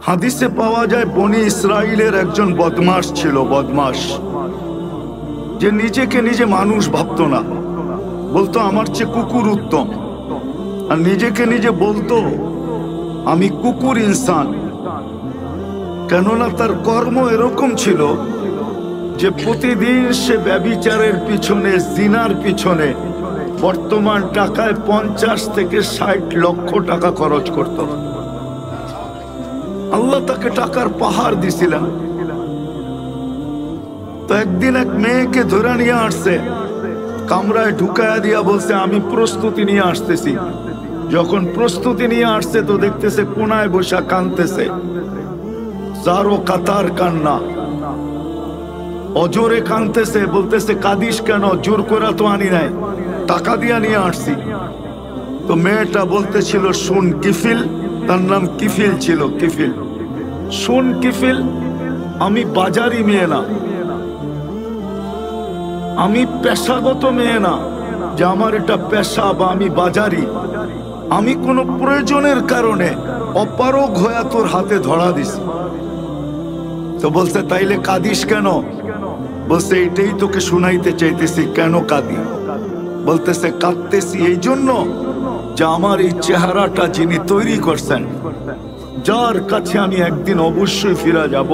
হাদিসে পাওয়া যায় বনি ইসরাইলের একজন বদমাশ ছিল, বদমাশ, যে নিজেকে নিজে মানুষ ভাবতো না, বলতো আমার চেয়ে কুকুর উত্তম, আর নিজেকে নিজে বলতো আমি কুকুর ইনসান। কেননা তার কর্ম এরকম ছিল যে প্রতিদিন সে ব্যভিচারের পিছনে, জিনার পিছনে বর্তমান টাকায় 50 থেকে 60 লক্ষ টাকা খরচ করত। আল্লাহ তাকে টাকার পাহাড় দিছিলেন। তো একদিন এক মেয়েকে ধরে নিয়ে আসছে, কামরায় ঢুকায়া দিয়া বলছে আমি প্রস্তুতি নিয়ে আসতেছি। যখন প্রস্তুতি নিয়ে আসছে তো দেখতেছে কোনায় বসা কাঁদতেছে, যারো কাতার কান্না, অজোরে কাঁদতেছে, বলতেছে কাঁদিস কেন? জোর করে তো আনি নাই, টাকা দিয়া নিয়ে আসছি। তো মেয়েটা বলতেছিল শুন কিফিল, তার নাম কিফিল ছিল, কিফিল, শুন কিফিল, আমি বাজারি মেয়ে না, আমি পেশাগত মেয়ে না যে আমার এটা পেশা বা আমি বাজারি। আমি কোনো প্রয়োজনের কারণে অপারগ হয়ে তোর হাতে ধরা দিছি। তো বলছে তাইলে কাঁদিস কেন? বলছে এটাই তোকে শুনাইতে চাইতেছি, কেন কাঁদি? বলতেছে কাঁদতেছি এই জন্য যে আমার এই চেহারাটা যিনি তৈরি করছেন, যার কাছে আমি একদিন অবশ্যই ফিরে যাব,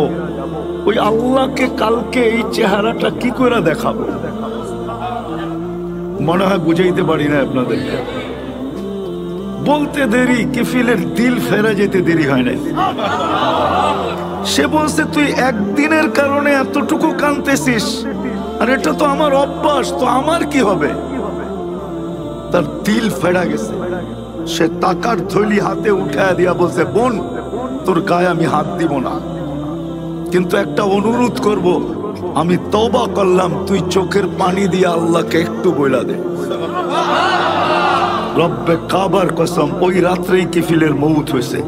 ওই আল্লাহকে কালকে এই চেহারাটা কি করে দেখাবো? মনে হয় বুঝাইতে পারি না আপনাদের। বলতে দেরি, কিফিলের দিল ফেরা যেতে দেরি হয় নাই। সে বলছে তুই একদিনের কারণে এতটুকু কাঁদতেছিস, আর এটা তো আমার অভ্যাস, তো আমার কি হবে? তার দিল ফেরা গেছে। সে টাকার থলি হাতে উঠায় দিয়া বলছে বোন, তোর গায়ে আমি হাত দিব না, কিন্তু একটা অনুরোধ করব, আমি তওবা করলাম, তুই চোখের পানি দিয়ে আল্লাহকে একটু বইলা দে। রব্বে কাবার কসম, ওই রাত্রেই কিফিলের মৌত হয়েছে।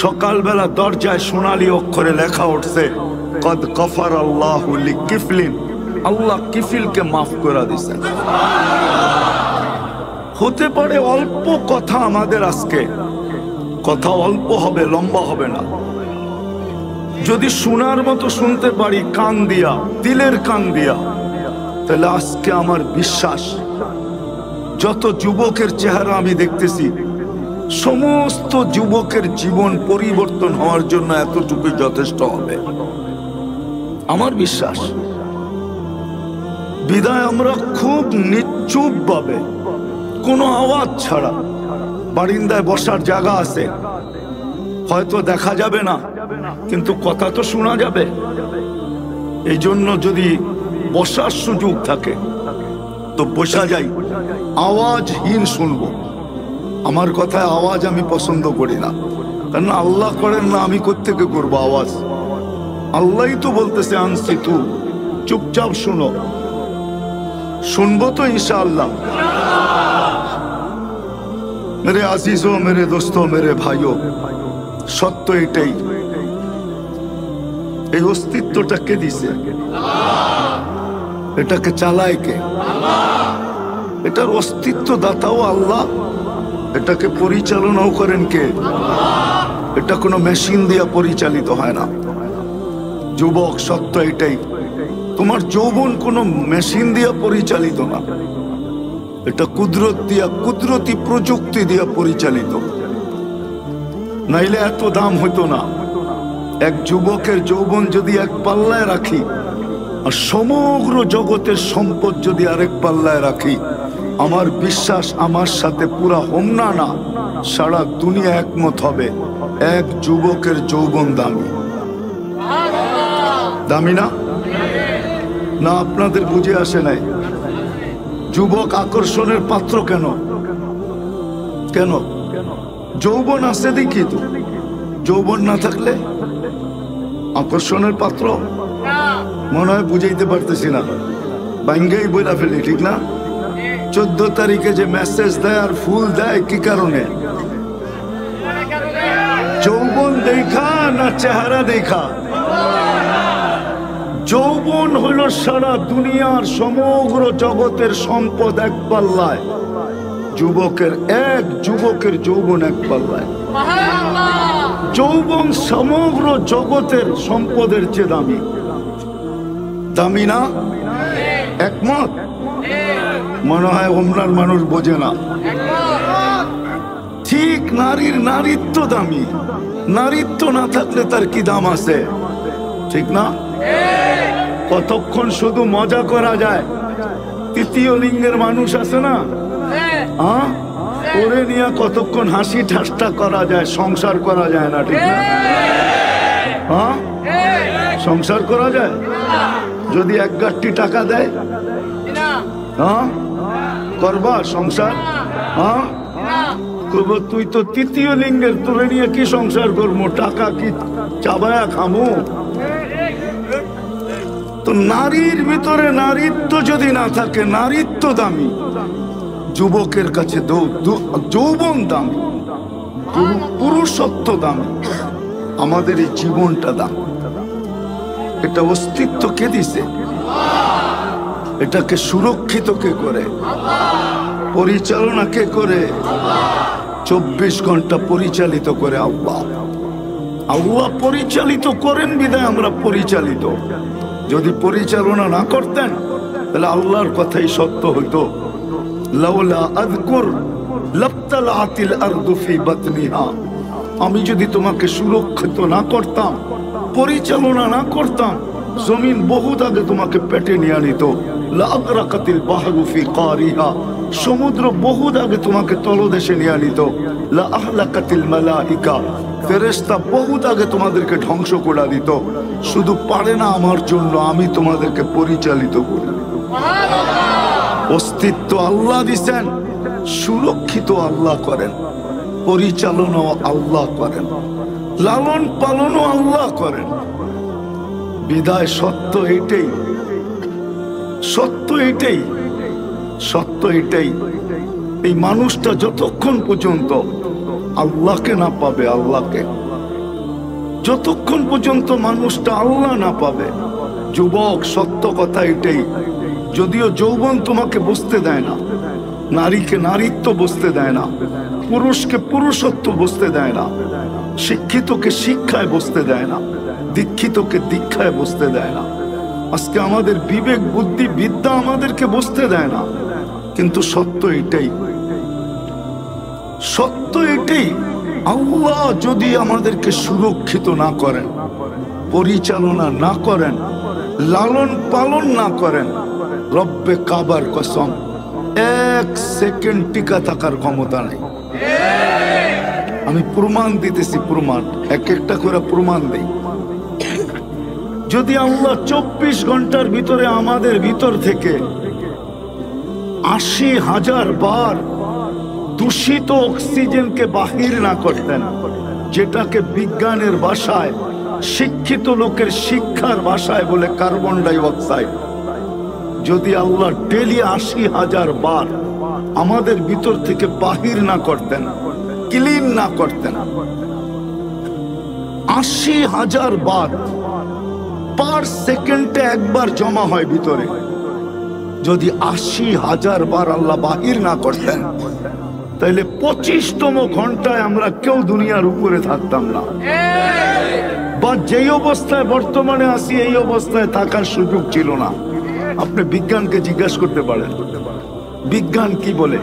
সকালবেলা দরজায় সোনালী অক্ষরে লেখা উঠছে কদ গফার আল্লাহু লিকিফলিন, আল্লাহ কিফিলকে মাফ করে দিয়েছেন। হতে পারে অল্প কথা আমাদের আজকে, কথা অল্প হবে, লম্বা হবে না। যদি শোনার মতো শুনতে পারি কান দিয়া, দিলের কান দিয়া, তাহলে আজকে আমার বিশ্বাস যত যুবকের চেহারা আমি দেখতেছি, সমস্ত যুবকের জীবন পরিবর্তন হওয়ার জন্য এতটুকুই যথেষ্ট হবে, আমার বিশ্বাস। বিদায় আমরা খুব নিশ্চুপ ভাবে, কোনো আওয়াজ ছাড়া, বারিন্দায় বসার জায়গা আছে, হয়তো দেখা যাবে না কিন্তু কথা তো শোনা যাবে। এই জন্য যদি বসার সুযোগ থাকে তো বসা যাই, আওয়াজহীন শুনবো। আমার কথায় আওয়াজ আমি পছন্দ করি না, কারণ আল্লাহ করেন না, আমি কোত্থেকে করবো আওয়াজ? আল্লাহই তো বলতেছে আনছি তু, চুপচাপ শুনো। শুনবো তো ইনশাআল্লাহ। মেরে আজিজো, মেরে দোস্তো, মেরে ভাইও, সত্য এটাই, এই অস্তিত্বটা কে দিছে? এটাকে চালায় কে? এটার অস্তিত্ব দাতাও আল্লাহ, এটাকে পরিচালনাও করেন কে? এটা কোনো মেশিন দিয়া পরিচালিত হয় না। যুবক, সত্য এটাই, তোমার যৌবন কোনো মেশিন দিয়া পরিচালিত না, এটা কুদরত দিয়া, কুদরতি প্রযুক্তি দিয়া পরিচালিত। নাইলে এত দাম হইতো না। এক যুবকের যৌবন যদি এক পাল্লায় রাখি, আর সমগ্র জগতের সম্পদ যদি আরেক পাল্লায় রাখি, আমার বিশ্বাস আমার সাথে পুরা হোমনা না, সারা দুনিয়া একমত হবে এক যুবকের যৌবন দামি। দামি না? না আপনাদের বুঝে আসে নাই? যুবক আকর্ষণের পাত্র কেন? কেন? যৌবন আছে দেখি তো, যৌবন না থাকলে আকর্ষণের পাত্র? মনে হয় বুঝাইতে পারতেছি না, বাঙ্গাই বইলা ফেলি, ঠিক না? 14 তারিখে যে মেসেজ দেয় আর ফুল দেয় কি কারণে? যৌবন দেখা না চেহারা দেখা? যৌবন হইল সারা দুনিয়ার সমগ্র জগতের সম্পদ এক পাল্লায়, যুবকের যৌবন এক পাল্লায়। যৌবন সমগ্র জগতের সম্পদের চেয়ে দামি। দামি না? একমত? মনে হয় ওমরার মানুষ বোঝে না। ঠিক নারীর নারীত্ব দামি। নারীত্ব না থাকলে তার কি দাম আছে? ঠিক না? কতক্ষণ শুধু মজা করা যায়। তৃতীয় লিঙ্গের মানুষ আছে না, হ্যাঁ, ওরে নিয়ে কতক্ষণ হাসি ঠাট্টা করা যায়, সংসার করা যায় না। ঠিক না? হ্যাঁ, সংসার করা যায় যদি এক গাঁটটি টাকা দেয়। হ্যাঁ, করবা সংসার? হ্যাঁ, তুই তো তৃতীয় লিঙ্গের, তোরে নিয়ে কি সংসার করবো? টাকা কি চাবায়া খামো? তো নারীর ভিতরে নারীত্ব যদি না থাকে, নারীত্ব দামি। যুবকের কাছে যৌবন দামি, পুরুষত্ব দামি। আমাদের এই জীবনটা দামি। এটা অস্তিত্ব কে দিছে? এটাকে সুরক্ষিত কে করে? পরিচালনা কে করে? 24 ঘন্টা পরিচালিত করে আল্লাহ। আল্লাহ পরিচালিত করেন বিধায় আমরা পরিচালিত। যদি পরিচালনা না করতেন তাহলে আল্লাহর কথাই সত্য হইতো। লাউলা আযকুর লাবতালাতিল আরদু ফি বাতনিহা। আমি যদি তোমাকে সুরক্ষিত না করতাম, পরিচালনা না করতাম, জমিন বহুত আগে তোমাকে পেটে নিয়ে নিত। লাগরাকাতিল বাহরু ফি কারিহা। সমুদ্র বহুত আগে তোমাকে তলদেশে নিয়ে নিত। লা আহলাকাতিল মালাইকা। ফেরেশতা বহুত আগে তোমাদেরকে ধ্বংস করে দিত। শুধু পারে না আমার জন্য, আমি তোমাদেরকে পরিচালিত করি। অস্তিত্ব আল্লাহ দিছেন, সুরক্ষিত আল্লাহ করেন, পরিচালনাও আল্লাহ করেন, লালন পালনও আল্লাহ করেন। বিদায় সত্য এটাই, সত্য এটাই, সত্য এটাই। এই মানুষটা যতক্ষণ পর্যন্ত আল্লাহকে না পাবে, আল্লাহকে, যতক্ষণ পর্যন্ত মানুষটা আল্লাহ না পাবে। যুবক, সত্য কথা এটাই। যদিও যৌবন তোমাকে বুঝতে দেয় না, নারীকে নারীত্ব বুঝতে দেয় না, পুরুষকে পুরুষত্ব বুঝতে দেয় না, শিক্ষিতকে শিক্ষায় বুঝতে দেয় না, দীক্ষিতকে দীক্ষায় বুঝতে দেয় না। আজকে আমাদের বিবেক বুদ্ধি বিদ্যা আমাদেরকে বুঝতে দেয় না। কিন্তু সত্য এটাই, সত্য এটাই। আল্লাহ যদি আমাদেরকে সুরক্ষিত না করেন, পরিচালনা না করেন, লালন পালন না করেন, রব্বে কাবার কসম, 1 সেকেন্ড টিকা থাকার ক্ষমতা নেই। আমি প্রমাণ দিতেছি, প্রমাণ, এক একটা করে প্রমাণ দেই। যদি আল্লাহ 24 ঘন্টার ভিতরে আমাদের ভিতর থেকে 80,000 বার দূষিত অক্সিজেনকে বাহির না করতেন, যেটাকে বিজ্ঞানের ভাষায়, শিক্ষিত লোকের শিক্ষার ভাষায় বলে কার্বন ডাই অক্সাইড, যদি আল্লাহ ডেলি 80,000 বার আমাদের ভিতর থেকে বাহির না করতেন, ক্লিন না করতেন, 80,000 বার পার সেকেন্ডে একবার জমা হয় ভিতরে, যদি 80,000 বার আল্লাহ বাহির না করতেন, তাহলে 25তম ঘন্টায় আমরা কেউ দুনিয়ার উপরে থাকতাম না। বা যেই অবস্থায় বর্তমানে আছি, এই অবস্থায় থাকার সুযোগ ছিল না। আপনি বিজ্ঞানকে জিজ্ঞাসা করতে পারেন, বিজ্ঞান কি বলে?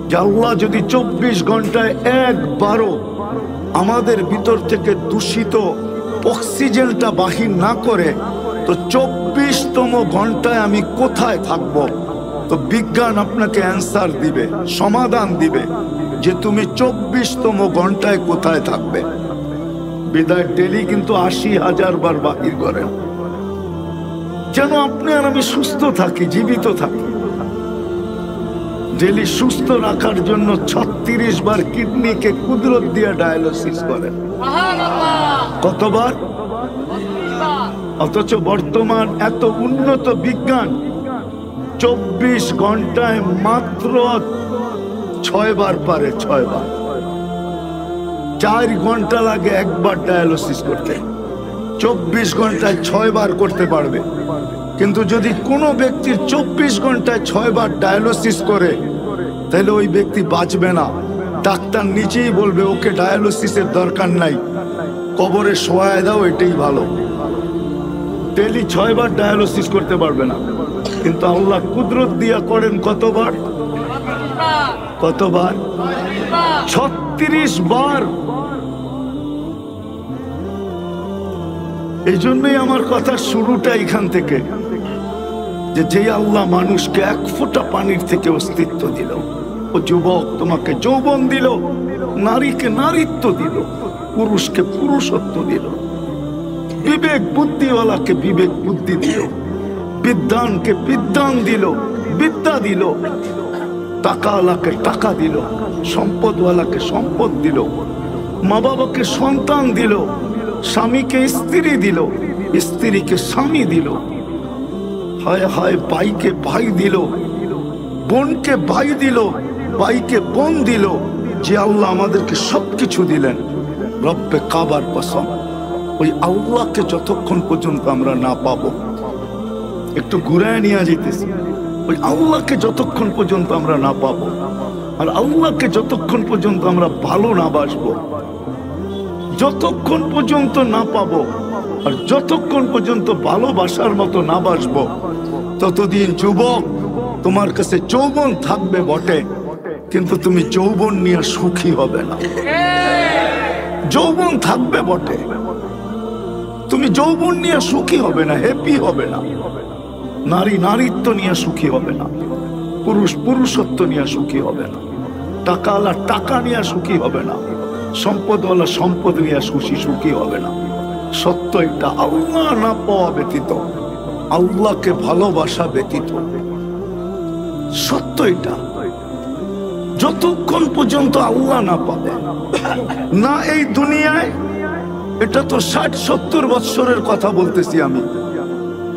যে আল্লাহ যদি 24 ঘন্টায় একবারও আমাদের ভিতর থেকে দূষিত অক্সিজেনটা বাহির না করে, তো 24তম ঘন্টায় আমি কোথায় থাকব? তো বিজ্ঞান আপনাকে অ্যান্সার দিবে, সমাধান দিবে যে তুমি 24তম ঘন্টায় কোথায় থাকবে। বিদায় ডেলি কিন্তু 80,000 বার বাহির করেন, যেন আপনি আর আমি সুস্থ থাকি, জীবিত থাকি। ডেলি সুস্থ রাখার জন্য 36 বার কিডনিকে কুদরত দিয়ে ডায়ালিসিস করেন। কতবার? অথচ বর্তমান এত উন্নত বিজ্ঞান 24 ঘন্টায় মাত্র 6 বার পারে, 6 বার। 4 ঘন্টা লাগে একবার ডায়ালিসিস করতে, 24 ঘন্টায় 6 বার করতে পারবে। কিন্তু যদি কোনো ব্যক্তির 24 ঘন্টায় 6 বার ডায়ালিসিস করে, তাহলে ওই ব্যক্তি বাঁচবে না। ডাক্তার নিজেই বলবে ওকে ডায়ালিসিসের দরকার নাই, কবরে শোয়ায় দাও, এটাই ভালো। ডেলি 6 বার ডায়ালিসিস করতে পারবে না, কিন্তু আল্লাহ কুদরত দিয়া করেন কতবার? কতবার? 36 বার। এই জন্যই আমার কথার শুরুটা এখান থেকে, যে আল্লাহ মানুষকে 1 ফোঁটা পানির থেকে অস্তিত্ব দিল, ও যুবক তোমাকে যৌবন দিল, নারীকে নারীত্ব দিল, পুরুষকে পুরুষত্ব দিল, বিবেক বুদ্ধিওয়ালাকে বিবেক বুদ্ধি দিল, বিদ্যানকে বিদ্যান দিল, বিদ্যা দিল, টাকাওয়ালাকে টাকা দিল, সম্পদওয়ালাকে সম্পদ দিল, মা বাবাকে সন্তান দিল, স্বামীকে স্ত্রী দিল, স্ত্রীকে স্বামী দিল, হায় হায় ভাইকে ভাই দিল, বোনকে ভাই দিল, ভাইকে বোন দিল। যে আল্লাহ আমাদেরকে সবকিছু দিলেন, রব্বে কাবার কসম, ওই আল্লাহকে যতক্ষণ পর্যন্ত আমরা না পাবো, একটু ঘুরায় নিয়ে যেতেছি, ওই আল্লাহকে যতক্ষণ পর্যন্ত আমরা না পাবো, আর আল্লাহকে যতক্ষণ পর্যন্ত আমরা ভালো না বাসবো, যতক্ষণ পর্যন্ত না পাবো, আর যতক্ষণ পর্যন্ত ভালোবাসার মতো না বাসবো, ততদিন যুবক তোমার কাছে যৌবন থাকবে বটে, কিন্তু তুমি যৌবন নিয়ে সুখী হবে না। যৌবন থাকবে বটে, তুমি যৌবন নিয়ে সুখী হবে না, হ্যাপি হবে না। নারী নারীত্ব নিয়ে সুখী হবে না, পুরুষ পুরুষত্ব নিয়ে সুখী হবে না, টাকাওয়ালা টাকা নিয়ে সুখী হবে না, সম্পদওয়ালা সম্পদ নিয়ে সুখী হবে না। সত্য এটা, আল্লাহ না পাওয়া ব্যতীত, আল্লাহকে ভালোবাসা ব্যতীত, সত্য এটা। যতক্ষণ পর্যন্ত আল্লাহ না পাবে না এই দুনিয়ায়, এটা তো 60-70 বৎসরের কথা বলতেছি আমি,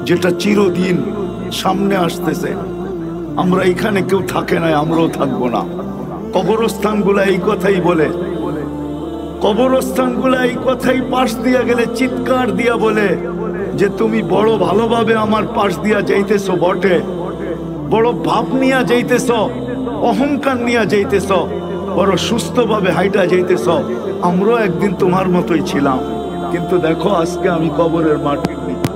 যেটা চিরদিন সামনে আসতেছে। আমরা এখানে কেউ থাকে না, আমরাও থাকবো না। কবরস্থানগুলা এই কথাই বলে, কবরস্থানগুলা এই কথাই পাশ দিয়া গেলে চিৎকার দিয়া বলে যে তুমি বড় ভালোভাবে আমার পাশ দিয়া যাইতেছো বটে, বড় ভাব নিয়া যাইতেছ, অহংকার নিয়া যাইতেছ, বড় সুস্থভাবে হাইটা যাইতেছ, আমরাও একদিন তোমার মতোই ছিলাম, কিন্তু দেখো আজকে আমি কবরের মাটির নিচে।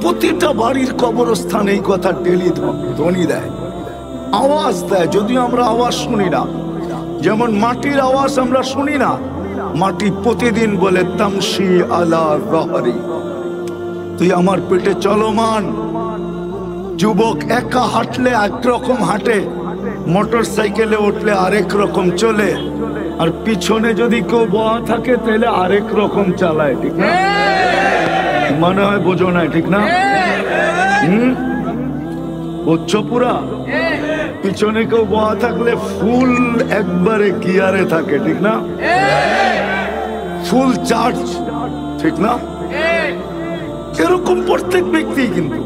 প্রতিটা বাড়ির কবরস্থান এই কথা ডেলি ধ্বনি দেয়, আওয়াজ দেয়, যদিও আমরা আওয়াজ শুনি না। যেমন মাটির আওয়াজ আমরা শুনি না, মাটি প্রতিদিন বলে তামশি আলা রহরি, তুই আমার পেটে চলমান। যুবক একা হাঁটলে একরকম হাঁটে, মোটর সাইকেলে উঠলে আরেক রকম চলে, আর পিছনে যদি কেউ বয়া থাকে তাহলে আরেক রকম চালায়, ঠিক না? মনে হয় বোঝো না, ঠিক না? বুঝছো পুরা? পিছনে কেউ বয়া থাকলে ফুল একবারে গিয়ারে থাকে, ঠিক না? ফুল চার্জ, ঠিক না? এরকম প্রত্যেক ব্যক্তি। কিন্তু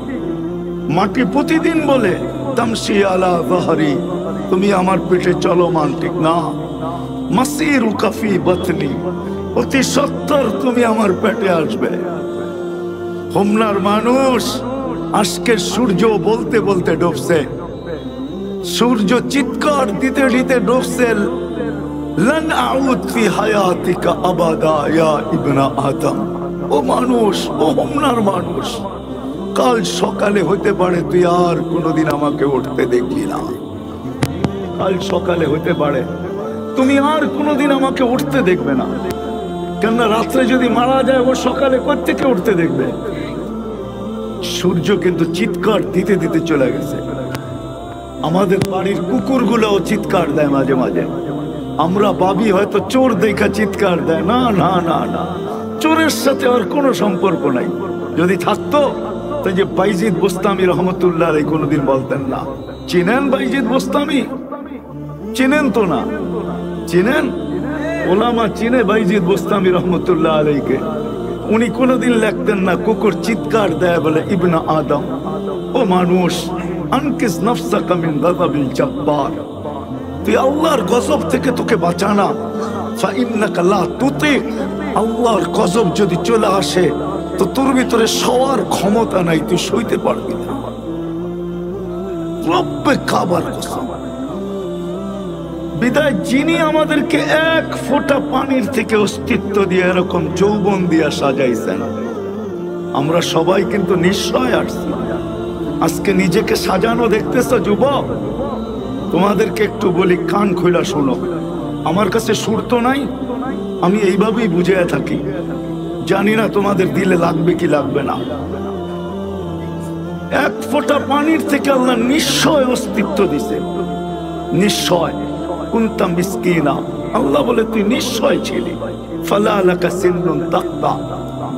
মাটি প্রতিদিন বলে তামশি আলা যাহরি, তুমি আমার পেটে চলমান, ঠিক না? মাসিরু কাফি বাতনি, অতি সত্তর তুমি আমার পেটে আসবে। হোমনার মানুষ আজকের সূর্য বলতে বলতে ডুবছে, সূর্য চিৎকার দিতে দিতে ডুবছে, লান আউদ ফি হায়াতিকা আবাদা ইয়া ইবনা আদম। ও মানুষ, ও হোমনার মানুষ, কাল সকালে হতে পারে তুই আর কোনোদিন আমাকে উঠতে দেখবি না। কাল সকালে হতে পারে তুমি আর কোনোদিন আমাকে উঠতে দেখবে না, কেননা রাত্রে যদি মারা যায় ও সকালে কোত্থেকে উঠতে দেখবে? সূর্য কিন্তু চিৎকার দিতে দিতে চলে গেছে। আমাদের বাড়ির কুকুরগুলোও চিৎকার দেয় মাঝে মাঝে। আমরা ভাবি হয়তো চোর দেখা চিৎকার দেয়, না না না না, চোরের সাথে আর কোনো সম্পর্ক নাই। যদি থাকতো তো যে বাইজিদ বোস্তামি রহমতুল্লাহ আলাইহি কোনোদিন বলতেন না। চিনেন বাইজিদ বোস্তামি? চিনেন তো না? চিনেন? ওলামা চিনে বাইজিদ বোস্তামি রহমতুল্লাহ আলাইহিকে। উনি কোনোদিন লিখতেন না কুকুর চিৎকার দেয় বলে ইবনা আদম, ও মানুষ, আনকিস নাফসাকা মিন গাযাবিল জাব্বার, তুই আল্লাহর গজব থেকে তোকে বাঁচানা। ফা ইন্নাকা লা তুতিক, আল্লাহর গজব যদি চলে আসে তো তোর ভিতরে সওয়ার ক্ষমতা নাই, তুই সইতে পারবি না। রব্বে কাবার কসম, বিদায় যিনি আমাদেরকে এক ফোঁটা পানির থেকে অস্তিত্ব দিয়ে এরকম যৌবন দিয়ে সাজাইছেন, আমরা সবাই কিন্তু নিশ্চয় আসছি। আজকে নিজেকে সাজানো দেখতেছ যুবক? তোমাদেরকে একটু বলি, কান খোলা শোনো। আমার কাছে সুর তো নাই, আমি এইভাবেই বুঝে থাকি। জানি না তোমাদের দিলে লাগবে কি লাগবে না। এক ফোঁটা পানির থেকে আল্লাহ নিশ্চয় অস্তিত্ব দিছে, নিশ্চয়। কুনতা মিসকিনা, আল্লাহ বলে তুই নিশ্চয় ছিলি। ফালা লাকা সিন্নুন তাকতা,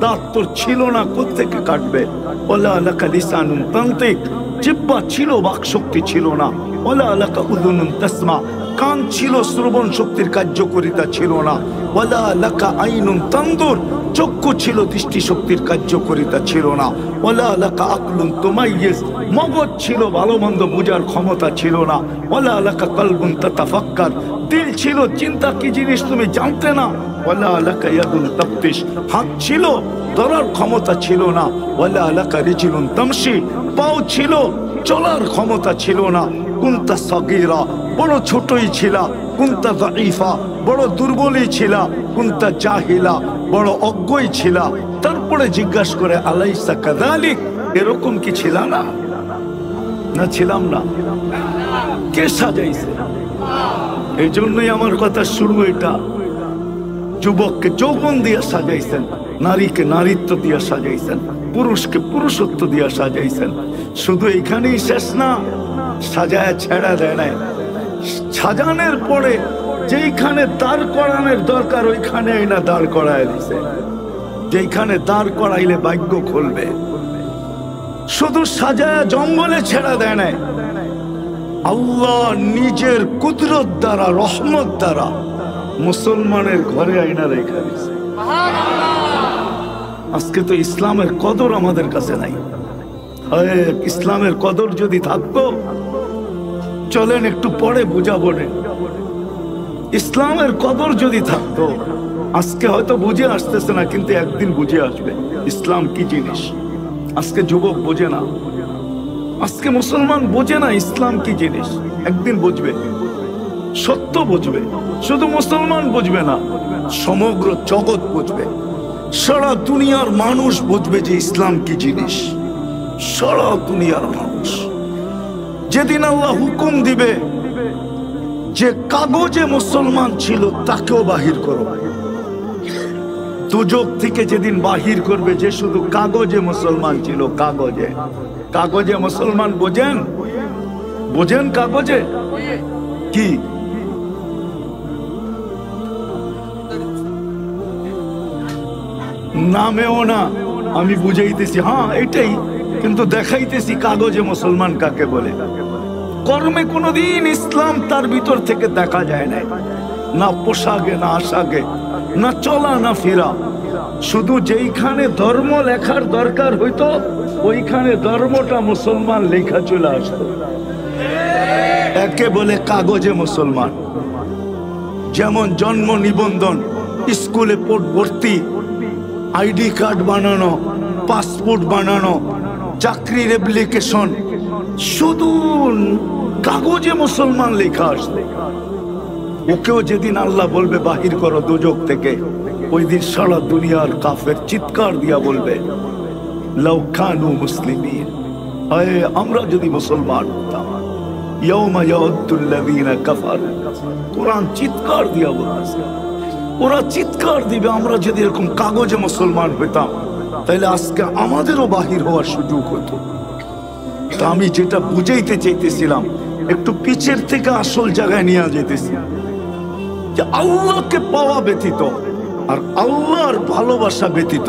দাঁত তোর ছিল না, কোত্থেকে কাটবে। ওয়ালা লাকা লিসানুন তানতিক, জিহ্বা ছিল, বাকশক্তি ছিল না। ওয়ালা লাকা উযুনুন তাসমা, কান ছিল, শ্রবণ শক্তির কার্যকারিতা ছিল না। ওয়ালা লাকা আইনুন তানদুর, চক্ষু ছিল, দৃষ্টি শক্তির কার্যকারিতা ছিল না। ওয়ালা লাকা আকলুন তুমাইয়িজ, মগজ ছিল, ভালো মন্দ বুঝার ক্ষমতা ছিল না। ওয়ালা লাকা কলবুন তাতাফাক্কার, দিল ছিল, চিন্তা কি জিনিস তুমি জানতে না। ওয়ালা লাকা ইয়াদুন তাফতিশ, হাত ছিল, ধরার ক্ষমতা ছিল না। ওয়ালা লাকা রিজলুন তামশি, পাও ছিল, চলার ক্ষমতা ছিল না। কুনতা সাগীরা, বড় ছোটই ছিলা। কুনতা যায়ীফা, বড় দুর্বলই ছিলা। কুনতা জাহিলা, বড় অজ্ঞই ছিলা। তারপরে জিজ্ঞাসা করে আলাইসা কাযালিক, এরকম কি ছিল না? না ছিলাম না? কে সাজাইছে? এই জন্যই আমার কথা শুরু এটা। যুবককে যৌবন দিয়ে সাজাইছেন, নারীকে নারীত্ব দিয়ে সাজাইছেন, পুরুষকে পুরুষত্ব দিয়ে সাজাইছেন। শুধু এইখানেই শেষ না, সাজায় ছেড়া দেয় নাই। সাজানোর পরে যেইখানে দাঁড় করানোর দরকার ওইখানে না দাঁড় করায় দিছে। যেইখানে দাঁড় করাইলে ভাগ্য খুলবে। শুধু সাজায় জঙ্গলে ছেড়া দেয় নাই, আল্লাহ নিজের কুদরত দ্বারা, রহমত দ্বারা মুসলমানের ঘরে আইনা রেখা দিছে। আজকে তো ইসলামের কদর আমাদের কাছে নাই। ইসলামের কদর যদি থাকতো, চলেন একটু পরে বুঝাবো। ইসলামের কদর যদি থাকতো, আজকে হয়তো বুঝে আসতেছে না, কিন্তু একদিন বুঝে আসবে ইসলাম কি জিনিস। আজকে যুবক বোঝে না, আজকে মুসলমান বোঝে না ইসলাম কি জিনিস। একদিন বুঝবে, সত্য বুঝবে। শুধু মুসলমান বুঝবে না, সমগ্র জগৎ বুঝবে। সারা দুনিয়ার মানুষ বুঝবে যে ইসলাম কি জিনিস। সারা দুনিয়ার মানুষ। যেদিন আল্লাহ হুকুম দিবে যে কাগজে মুসলমান ছিল তাকেও বাহির করো, দুজক থেকে যেদিন বাহির করবে যে শুধু কাগজে মুসলমান ছিল, কাগজে। কাগজে মুসলমান বোঝেন? বোঝেন কাগজে কি? নামেও না, আমি বুঝাইতেছি, হ্যাঁ এটাই, কিন্তু দেখাইতেছি কাগজে মুসলমান কাকে বলে। কর্মে কোনোদিন ইসলাম তার ভিতর থেকে দেখা যায় না, না পোশাকে, না আশাকে, না চলা, না ফেরা। শুধু যেইখানে ধর্ম লেখার দরকার হইতো ওইখানে ধর্মটা মুসলমান লেখা চলে আসতো। একে বলে কাগজে মুসলমান। যেমন জন্ম নিবন্ধন, স্কুলে ভর্তি, আইডি কার্ড বানানো, পাসপোর্ট বানানো, চাকরির অ্যাপ্লিকেশন, শুধু কাগজে মুসলমান লেখা আসবে। ওকেও যেদিন আল্লাহ বলবে বাহির করো দুজক থেকে, ওই দিন সারা দুনিয়ার কাফের চিৎকার দিয়া বলবে লাউ কানু মুসলিমিন, আয় আমরা যদি মুসলমান হতাম। ইয়াউমা ইয়াউদ্দুল লাযীনা কাফারু, কোরআন চিৎকার দিয়া বলতেছে, ওরা চিৎকার দিবে আমরা যদি এরকম কাগজে মুসলমান হইতাম, তাহলে আজকে আমাদেরও বাহির হওয়ার সুযোগ হতো। তা আমি যেটা বুঝাইতে চাইতেছিলাম, একটু পিছের থেকে আসল জায়গায় নিয়ে যেতেছি, যে আল্লাহকে পাওয়া ব্যতীত আর আল্লাহর ভালোবাসা ব্যতীত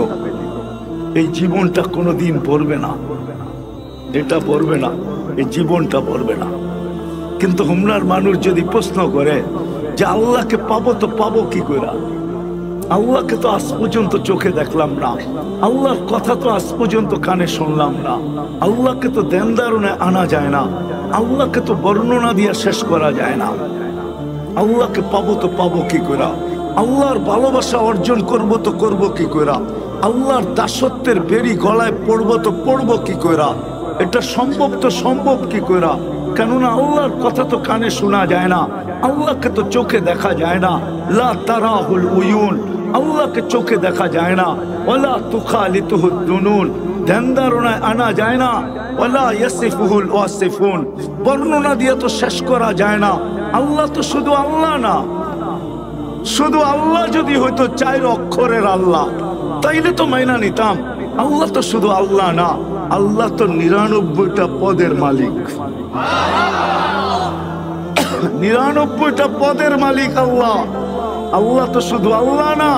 এই জীবনটা কোনোদিন পড়বে না। এটা পড়বে না, এই জীবনটা পড়বে না। কিন্তু হুমরার মানুষ যদি প্রশ্ন করে যে আল্লাহকে পাবো তো পাবো কি করে? আল্লাহকে তো আজ পর্যন্ত চোখে দেখলাম না, আল্লাহর কথা তো আজ পর্যন্ত কানে শুনলাম না, আল্লাহকে তো দেন ধারণে আনা যায় না, আল্লাহকে তো বর্ণনা দিয়ে শেষ করা যায় না। আল্লাহকে পাবো তো পাবো কি করে? আল্লাহর ভালোবাসা অর্জন করবো তো করবো কি করে? আল্লাহর দাসত্বের বেরি গলায় পড়বো তো পড়বো কি করে? এটা সম্ভব তো সম্ভব কি করে? কেননা আল্লাহর কথা তো কানে শোনা যায় না, আল্লাহকে তো চোখে দেখা যায় না। লা তারাহুল উয়ুন, আল্লাহকে চোখে দেখা যায় না। ওয়ালা তুখালিতুহুদ দুনুন, ধ্যান ধারণায় আনা যায় না। ওয়ালা ইয়াসিফুহুল ওয়াসিফুন, বর্ণনা দিয়ে তো শেষ করা যায় না। আল্লাহ তো শুধু আল্লাহ না। শুধু আল্লাহ যদি হয়তো 4 অক্ষরের আল্লাহ, তাইলে তো মাইনা নিতাম। আল্লাহ তো শুধু আল্লাহ না, আল্লাহ তো 99টা পদের মালিক। 99টা পদের মালিক আল্লাহ। আল্লাহ তো শুধু আল্লাহ না,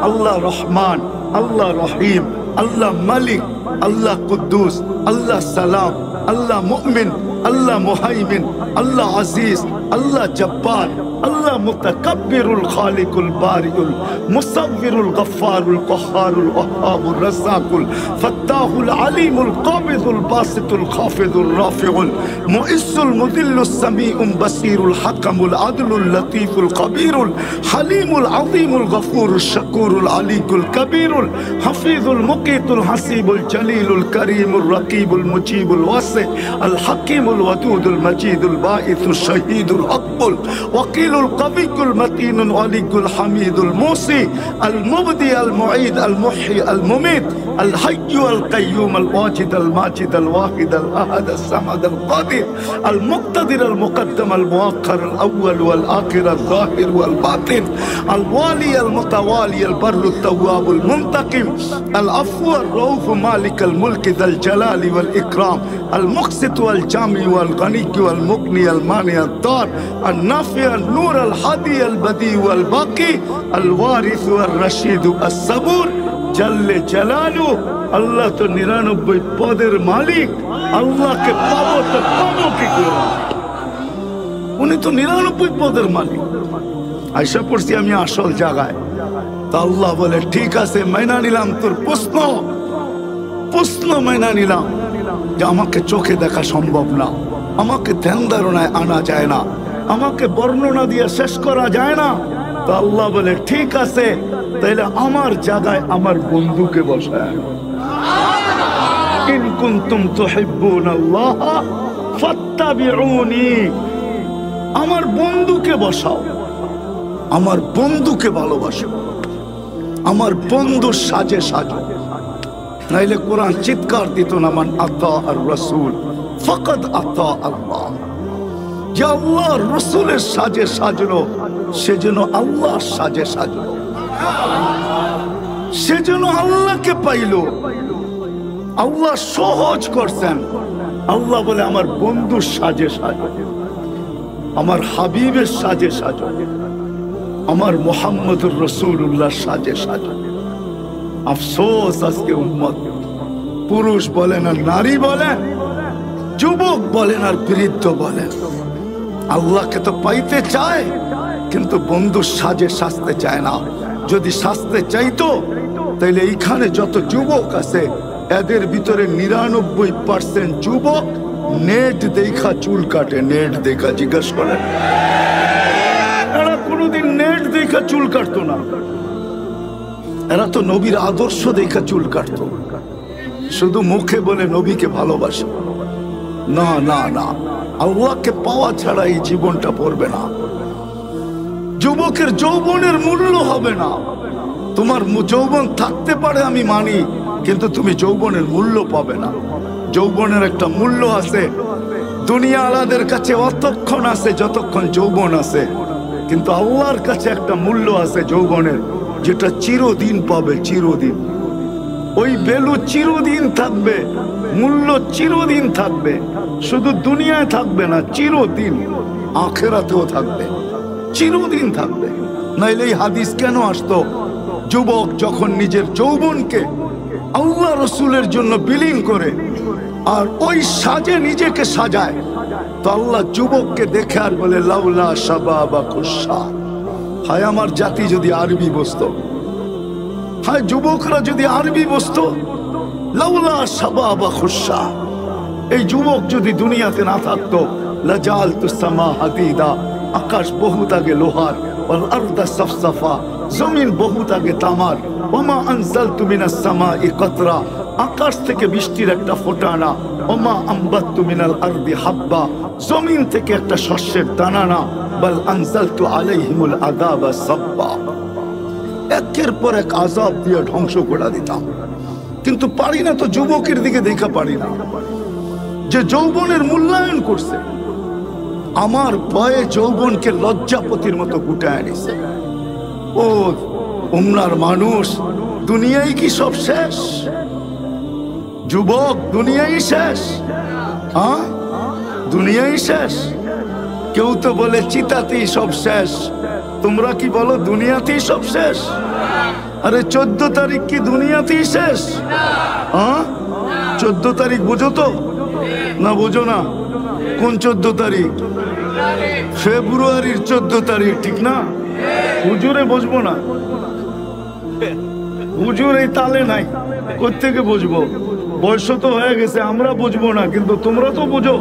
আল্লাহ রহমান, আল্লাহ রহিম, আল্লাহ মালিক, আল্লাহ কুদ্দুস, আল্লাহ সালাম, আল্লাহ মুমিন, আল্লাহ মুহাইমিন, আল্লাহ আজিজ, আল্লাহ জব্বার, আল্লাহ মুতাকাব্বিরুল খালিকুল বারিউল মুসাব্বিরুল গফফারুল কহ্হারুল ওয়াহ্হাবুর রাজ্জাকুল ফাত্তাহুল আলিমুল কাবিদুল বাসিতুল খাফিদুর রাফিউল মুইসুল মুদিল্লুস সামিউল বাসিরুল হাকামুল আদলুল লতীফুল কবিরুল হালিমুল আযীমুল গফুরুশ শাকুরুল আলিকুল কবিরুল হাফিজুল মুকিতুল হাসিবুল জলিলুল করিমুর রকিবুল মুজিবুল ওয়াসি আল হাকিমুল ওয়াদুদুল মজিদুল বাঈসুশ শাহীদুল আকবুল ওয়াকিল القوي المتين الولي الحميد الموصي المبدي المعيد المحيي المميت الحي القيوم الواجد الماجد الواحد الأحد الصمد القادر المقتدر المقدم المؤخر الأول والآخر الظاهر والباطن الوالي المتوالي البر التواب المنتقم العفو الرؤوف مالك الملك ذا الجلال والإكرام المقسط والجامع والغني والمغني المانع الضار النافع النور الهادي البديع والباقي الوارث والرشيد الصبور جل جلاله। আল্লাহ তো 99 পদের মালিক। আল্লাহকে পাবো তো পাবো কি করে? উনি তো 99 পদের মালিক। আয়সা পড়ছি আমি আসল জায়গায়, তা আল্লাহ বলে ঠিক আছে, মাইনা নিলাম তোর প্রশ্ন মাইনা নিলাম যে আমাকে চোখে দেখা সম্ভব না, আমাকে ধ্যান ধারণায় আনা যায় না, আমাকে বর্ণনা দিয়ে শেষ করা যায় না। তো আল্লাহ বলে ঠিক আছে, তাইলে আমার জায়গায় আমার বন্ধুকে বসায়। ইন কুনতুম তুহিব্বুনাল্লাহ ফাত্তাবিউনি, আমার বন্ধুকে বসাও, আমার বন্ধুকে ভালোবাসো, আমার বন্ধুর সাজে সাজো। নাইলে কোরআন চিৎকার দিত না, মান আতা আর রাসূল ফাকাদ আতা আল্লাহ। যে আল্লাহ রসুলের সাজে সাজলো, সে যেন আল্লাহর সাজে সাজলো, সে যেন আল্লাহকে পাইল। আল্লাহ সহজ করছেন। আল্লাহ বলে আমার বন্ধুর সাজে সাজো, আমার হাবিবের সাজে সাজো, আমার মুহাম্মদুর রাসূলুল্লাহর সাজে সাজো। আফসোস আজকে উম্মত, পুরুষ বলেন আর নারী বলেন, যুবক বলেন আর বৃদ্ধ বলেন, আল্লাহকে তো পাইতে চায় কিন্তু বন্ধুর সাজে সাজতে চায় না। যদি সাজতে চাইতো তাহলে এইখানে যত যুবক আছে এদের ভিতরে 99% যুবক নেট দেখা চুল কাটে। নেট দেখা জিজ্ঞেস করেন, এরা কোনোদিন নেট দেখা চুল কাটতো না। এরা তো নবীর আদর্শ দেখা চুল কাটতো। শুধু মুখে বলে নবীকে ভালোবাসে, না না না, আল্লাহকে পাওয়া ছাড়া এই জীবনটা পড়বে না। যুবকের যৌবনের মূল্য হবে না। তোমার যৌবন থাকতে পারে আমি মানি, কিন্তু তুমি যৌবনের মূল্য পাবে না। যৌবনের একটা মূল্য আছে। দুনিয়া আলাদের কাছে অতক্ষণ আছে যতক্ষণ যৌবন আছে, কিন্তু আল্লাহর কাছে একটা মূল্য আছে যৌবনের, যেটা চিরদিন পাবে। চিরদিন ওই ভ্যালু চিরদিন থাকবে, মূল্য চিরদিন থাকবে। শুধু দুনিয়ায় থাকবে না, চিরদিন আখিরাতেও থাকবে, চিরদিন থাকবে। নাইলে এই হাদিস কেন আসতো? যুবক যখন নিজের যৌবনকে আল্লাহ রসুলের জন্য বিলীন করে আর ওই সাজে নিজেকে সাজায়, তো আল্লাহ যুবককে দেখে আর বলে লাউলা শাবাবা খুশা। হায় আমার জাতি যদি আরবি বসতো, হায় যুবকরা যদি আরবি বসতো, লাউলা শাবাবা খুশা। এই যুবক যদি দুনিয়াতে না থাকতো, লাজালতুস সামা হাদিদা, আকাশ বহুত আগে লোহার, ওয়াল আরদা সাফসাফা, জমিন বহুত আগে তামার, ওমা আনজালতু মিনাস সামাই কতরা, আকাশ থেকে বৃষ্টির একটা ফোঁটা না, ওমা আম্বাতু মিনাল আরদি হাব্বা, জমিন থেকে একটা শস্যের দানা না, বাল আনজালতু আলাইহিমুল আযাবা সাব্বা, একের পর এক আযাব দিয়ে ধ্বংস করে দিতাম। কিন্তু পারি না তো, যুবকের দিকে দেখা পারি না যে যৌবনের মূল্যায়ন করছে। আমার ভয়ে যৌবনকে লজ্জাপতির মতো গুটায় নিছে। ও উমরার মানুষ, দুনিয়ায় কি সব শেষ? যুবক, দুনিয়াই শেষ? হ্যাঁ, দুনিয়াই শেষ। কেউ তো বলে চিতাতেই সব শেষ, তোমরা কি বলো দুনিয়াতেই সব শেষ? আরে 14 তারিখ কি দুনিয়াতেই শেষ? হ্যাঁ, 14 তারিখ বুঝো তো না? বুঝো না? কোন 14 তারিখ? ফেব্রুয়ারির 14 তারিখ, ঠিক না? হুজুরে বুঝবো না, হুজুর এই তালে নাই, কোত্থেকে বুঝবো? বয়স তো হয়ে গেছে, আমরা বুঝবো না, কিন্তু তোমরা তো বুঝো।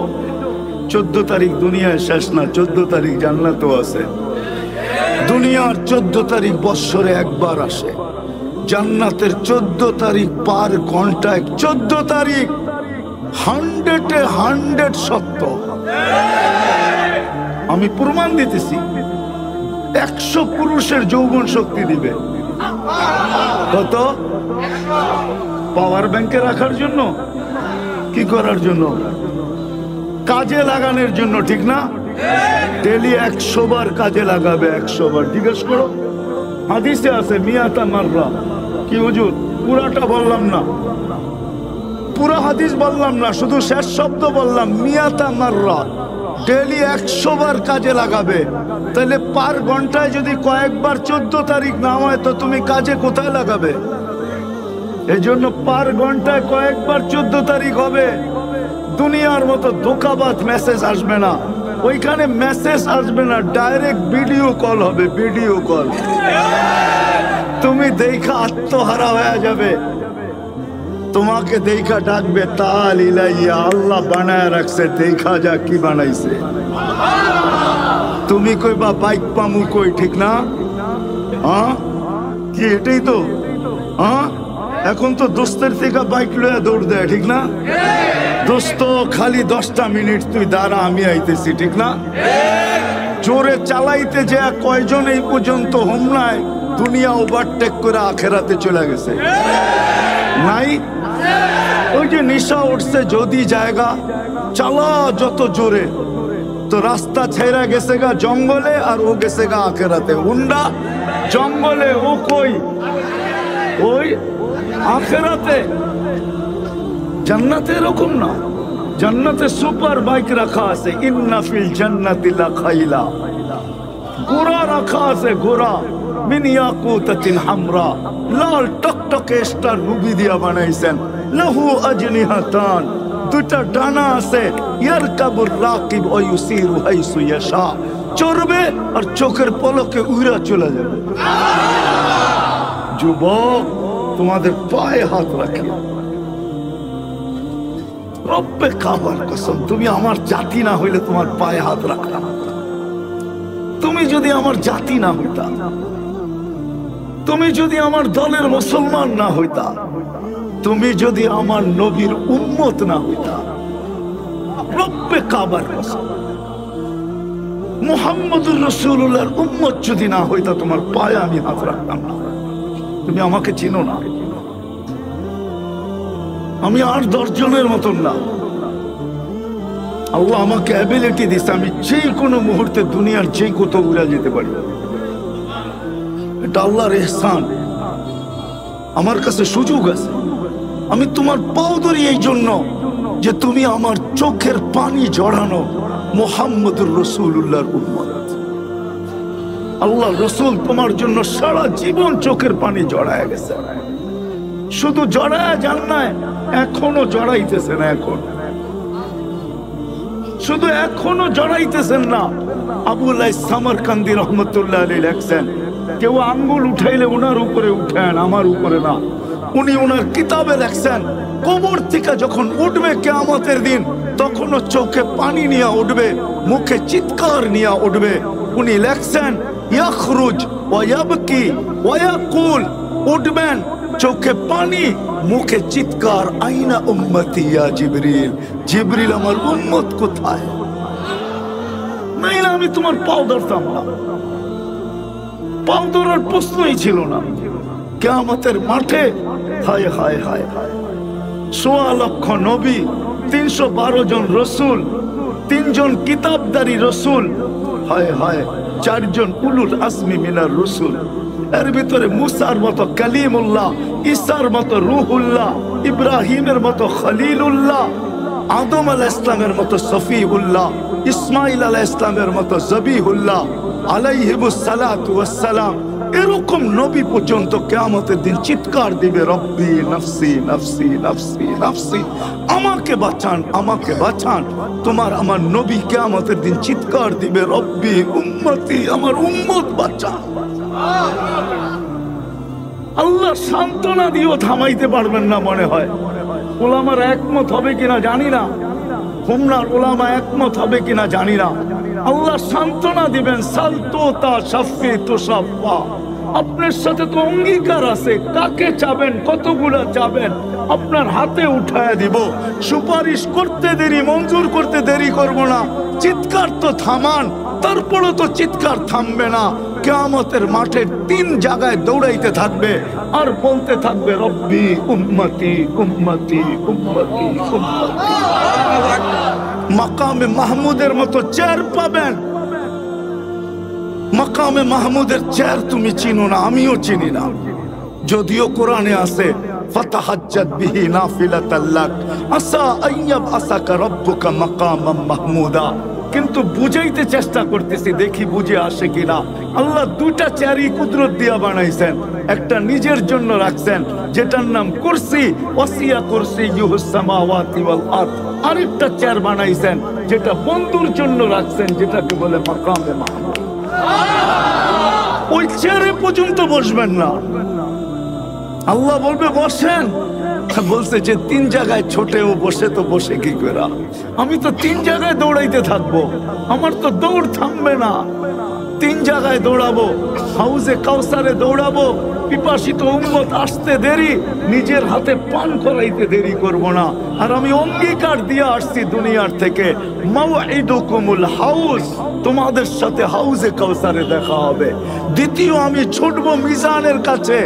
14 তারিখ দুনিয়ায় শেষ না, 14 তারিখ জান্নাতও আছে। দুনিয়ার 14 তারিখ বৎসরে একবার আসে, জান্নাতের 14 তারিখ পার ঘন্টায় 14 তারিখ 100-এ 100 সত্য। আমি প্রমাণ দিতেছি। 100 পুরুষের যৌবন শক্তি দিবে। কত? পাওয়ার ব্যাংকে রাখার জন্য, কি করার জন্য? কাজে লাগানোর জন্য, ঠিক না? ডেলি 100 বার কাজে লাগাবে, 100 বার। জিজ্ঞেস করো, হাদিসে আছে মিয়াতা মাররা। কি হুজুর? পুরাটা বললাম না, পুরা হাদিস বললাম না, শুধু শেষ শব্দ বললাম, মিয়াতা মাররা। ডেলি 100 বার কাজে লাগাবে। তাহলে পার ঘন্টায় যদি কয়েকবার 14 তারিখ না হয়, তো তুমি কাজে কোথায় লাগাবে? এই জন্য পার ঘন্টায় কয়েকবার 14 তারিখ হবে। দুনিয়ার মতো ধোঁকাবাজ মেসেজ আসবে না, ওইখানে মেসেজ আসবে না, ডাইরেক্ট ভিডিও কল হবে, ভিডিও কল। তুমি দেখা আত্মহারা হয়ে যাবে, তোমাকে দেখা ডাকবে, তাল ইলাইয়া, আল্লাহ বানায় রাখছে, দেখা যা কি বানাইছে। তুমি কইবা বাইক পামু কই, ঠিক না? হ্যাঁ, কি এটাই তো? হ্যাঁ, এখন তো দোস্তের থেকে বাইক লয়ে দৌড় দেয়, ঠিক না? দোস্ত খালি 10টা মিনিট তুই দাঁড়া, আমি আইতেছি, ঠিক না? জোরে চালাইতে যে কয়জন এই পর্যন্ত হোমনায় দুনিয়া ওভারটেক করে আখেরাতে চলে গেছে নাই? ওই যে নেশা উঠছে, যদি জায়গা চালা যত জোরে, তো রাস্তা ছেড়ে গেছে গা জঙ্গলে, আর ও গেছে গা আখেরাতে। হুন্ডা জঙ্গলে, ও কই? ওই আখেরাতে। জান্নাতে এরকম না, জান্নাতে সুপার বাইক রাখা আছে, ইন্না ফিল জান্নাতি লাখাইলা, ঘোড়া রাখা আছে, ঘোড়া মিন ইয়াকুতাতিন হামরা, লাল টকটকে স্টার রুবি দিয়া বানাইছেন। লাহু আজনিহাতান, দুটা ডানা আছে, ইয়ারকাবুর রাকিব ওয়া ইউসিরু হাইসু ইয়াশা, চড়বে আর চোখের পলকে উড়া চলে যাবে। যুবক, তোমাদের পায়ে হাত রাখি, রব্বে কাবার কসম, তুমি আমার জাতি না হইলে তোমার পায়ে হাত রাখতাম। তুমি যদি আমার জাতি না হইতা, তুমি যদি আমার দলের মুসলমান না হইতা, তুমি যদি আমার নবীর উম্মত না হইতা, রব্বে কাবার কসম, মুহাম্মদুর রাসূলুল্লাহর উম্মত যদি না হইতা, তোমার পায়ে আমি হাত রাখতাম না। তুমি আমাকে চিনো না, আমি আর 10 জনের মতন না। আল্লাহ আমাকে অ্যাবিলিটি দিছে, আমি যে কোনো মুহূর্তে দুনিয়ার যে কোথাও উড়ে যেতে পারি। এটা আল্লাহর ইহসান, আমার কাছে সুযোগ আছে। আমি তোমার পাও ধরি এই জন্য যে তুমি আমার চোখের পানি ঝরানো মুহাম্মদুর রাসূলুল্লাহর উম্মত। আল্লাহ রসুল তোমার জন্য সারা জীবন চোখের পানি জড়ায় গেছে, শুধু জড়ায় যান না, এখনো জড়াইতেছেন, এখন শুধু এখনো জড়াইতেছেন না। আবুল সামরকান্দি রহমতুল্লাহ আলাইহি লেখছেন, কেউ আঙ্গুল উঠাইলে ওনার উপরে উঠেন, আমার উপরে না। উনি ওনার কিতাবে লেখছেন, কবর থেকে যখন উঠবে কিয়ামতের দিন, তখনও চোখে পানি নিয়ে উঠবে, মুখে চিৎকার নিয়ে উঠবে। উনি লেখছেন, ইয়াখরুজ ওয়া ইয়াবকি ওয়া ইয়াকুল উঠবেন, চোখে পানি, মুখে চিৎকার, আইনা উম্মতি ইয়া জিবরিল, জিবরিল আমার উম্মত কোথায়? নাইলে আমি তোমার পাও ধরতাম না, পাও ধরার প্রশ্নই ছিল না। কিয়ামতের মাঠে হায় হায় হায় হায়, ১৬ লক্ষ নবী, ৩১২ জন রসুল, ৩ জন কিতাবদারি রসুল, হায় হায় ৪ জন উলুল আজমি মিনার রসুল। এর ভিতরে মুসার মতো কালিমুল্লাহ, ঈসার মতো রুহুল্লাহ, ইব্রাহিমের মতো খলিলুল্লাহ, আদম আলাইহিস ইসলামের মতো সফিউল্লাহ, ইসমাইল আলাইহিস ইসলামের মতো জবিহুল্লাহ আলাইহিমুস সালাতু ওয়াস সালাম, এরকম নবী পর্যন্ত কিয়ামতের দিন চিৎকার দিবে, রব্বি নফসি নফসি নফসি নফসি, আমাকে বাঁচান আমাকে বাঁচান। তোমার আমার নবী কিয়ামতের দিন চিৎকার দিবে, রব্বি উম্মতি, আমার উম্মত বাঁচান। আল্লাহ সান্ত্বনা দিয়েও থামাইতে পারবেন না মনে হয়। উলামার একমত হবে কিনা জানি না, হোমনার উলামা একমত হবে কিনা জানি না। আল্লাহ সান্ত্বনা দিবেন, সালতো তা শাফি তুশাফা, আপনার সাথে তো অঙ্গীকার আছে, কাকে চাবেন, কতগুলা চাবেন, আপনার হাতে উঠায় দিব। সুপারিশ করতে দেরি, মঞ্জুর করতে দেরি করব না। চিৎকার তো থামান, তারপরও তো চিৎকার থামবে না। কিয়ামতের মাঠে ৩ জায়গায় দৌড়াইতে থাকবে আর বলতে থাকবে, রব্বি উম্মতি উম্মতি উম্মতি উম্মতি। মাকামে মাহমুদের মতো চেয়ার পাবেন। মাকামে মাহমুদের চেয়ার তুমি চিনো না, আমিও চিনি না, যদিও কোরআনে আছে ফাতাহাজ্জাত বিহি নাফিলাতাল লাক আসা আইয়াব আসাকা রাব্বুকা মাকামাম মাহমুদা। কিন্তু বুঝাইতে চেষ্টা করতেছি, দেখি বুঝে আসে কিনা। আল্লাহ 2টা চেয়ারই কুদরত দিয়া বানাইছেন। একটা নিজের জন্য রাখছেন, যেটার নাম কুরসি, ওয়াসিয়া কুরসিয়ুহুস সামাওয়াতি ওয়াল আরদ। আরেকটা চেয়ার বানাইছেন যেটা বন্ধুর জন্য রাখছেন, যেটাকে বলে মাকামে মাহমুদ। ওই চেয়ারে পর্যন্ত বসবেন না। আল্লাহ বলবে বসেন, বলছে যে 3 জায়গায় ছোটেও বসে, তো বসে কি করে? আমি তো 3 জায়গায় দৌড়াইতে থাকবো, আমার তো দৌড় থামবে না। 3 জায়গায় দৌড়াবো, হাউজে কাউসারে দৌড়াবো, পিপাসিত উম্মত আসতে দেরি, নিজের হাতে পান করাইতে দেরি করব না। আর আমি অঙ্গীকার দিয়ে আসছি দুনিয়ার থেকে, মাওঈদুকুমুল হাউজ, তোমাদের সাথে হাউজে কাউসারে দেখা হবে। দ্বিতীয়, আমি ছুটবো মিজানের কাছে।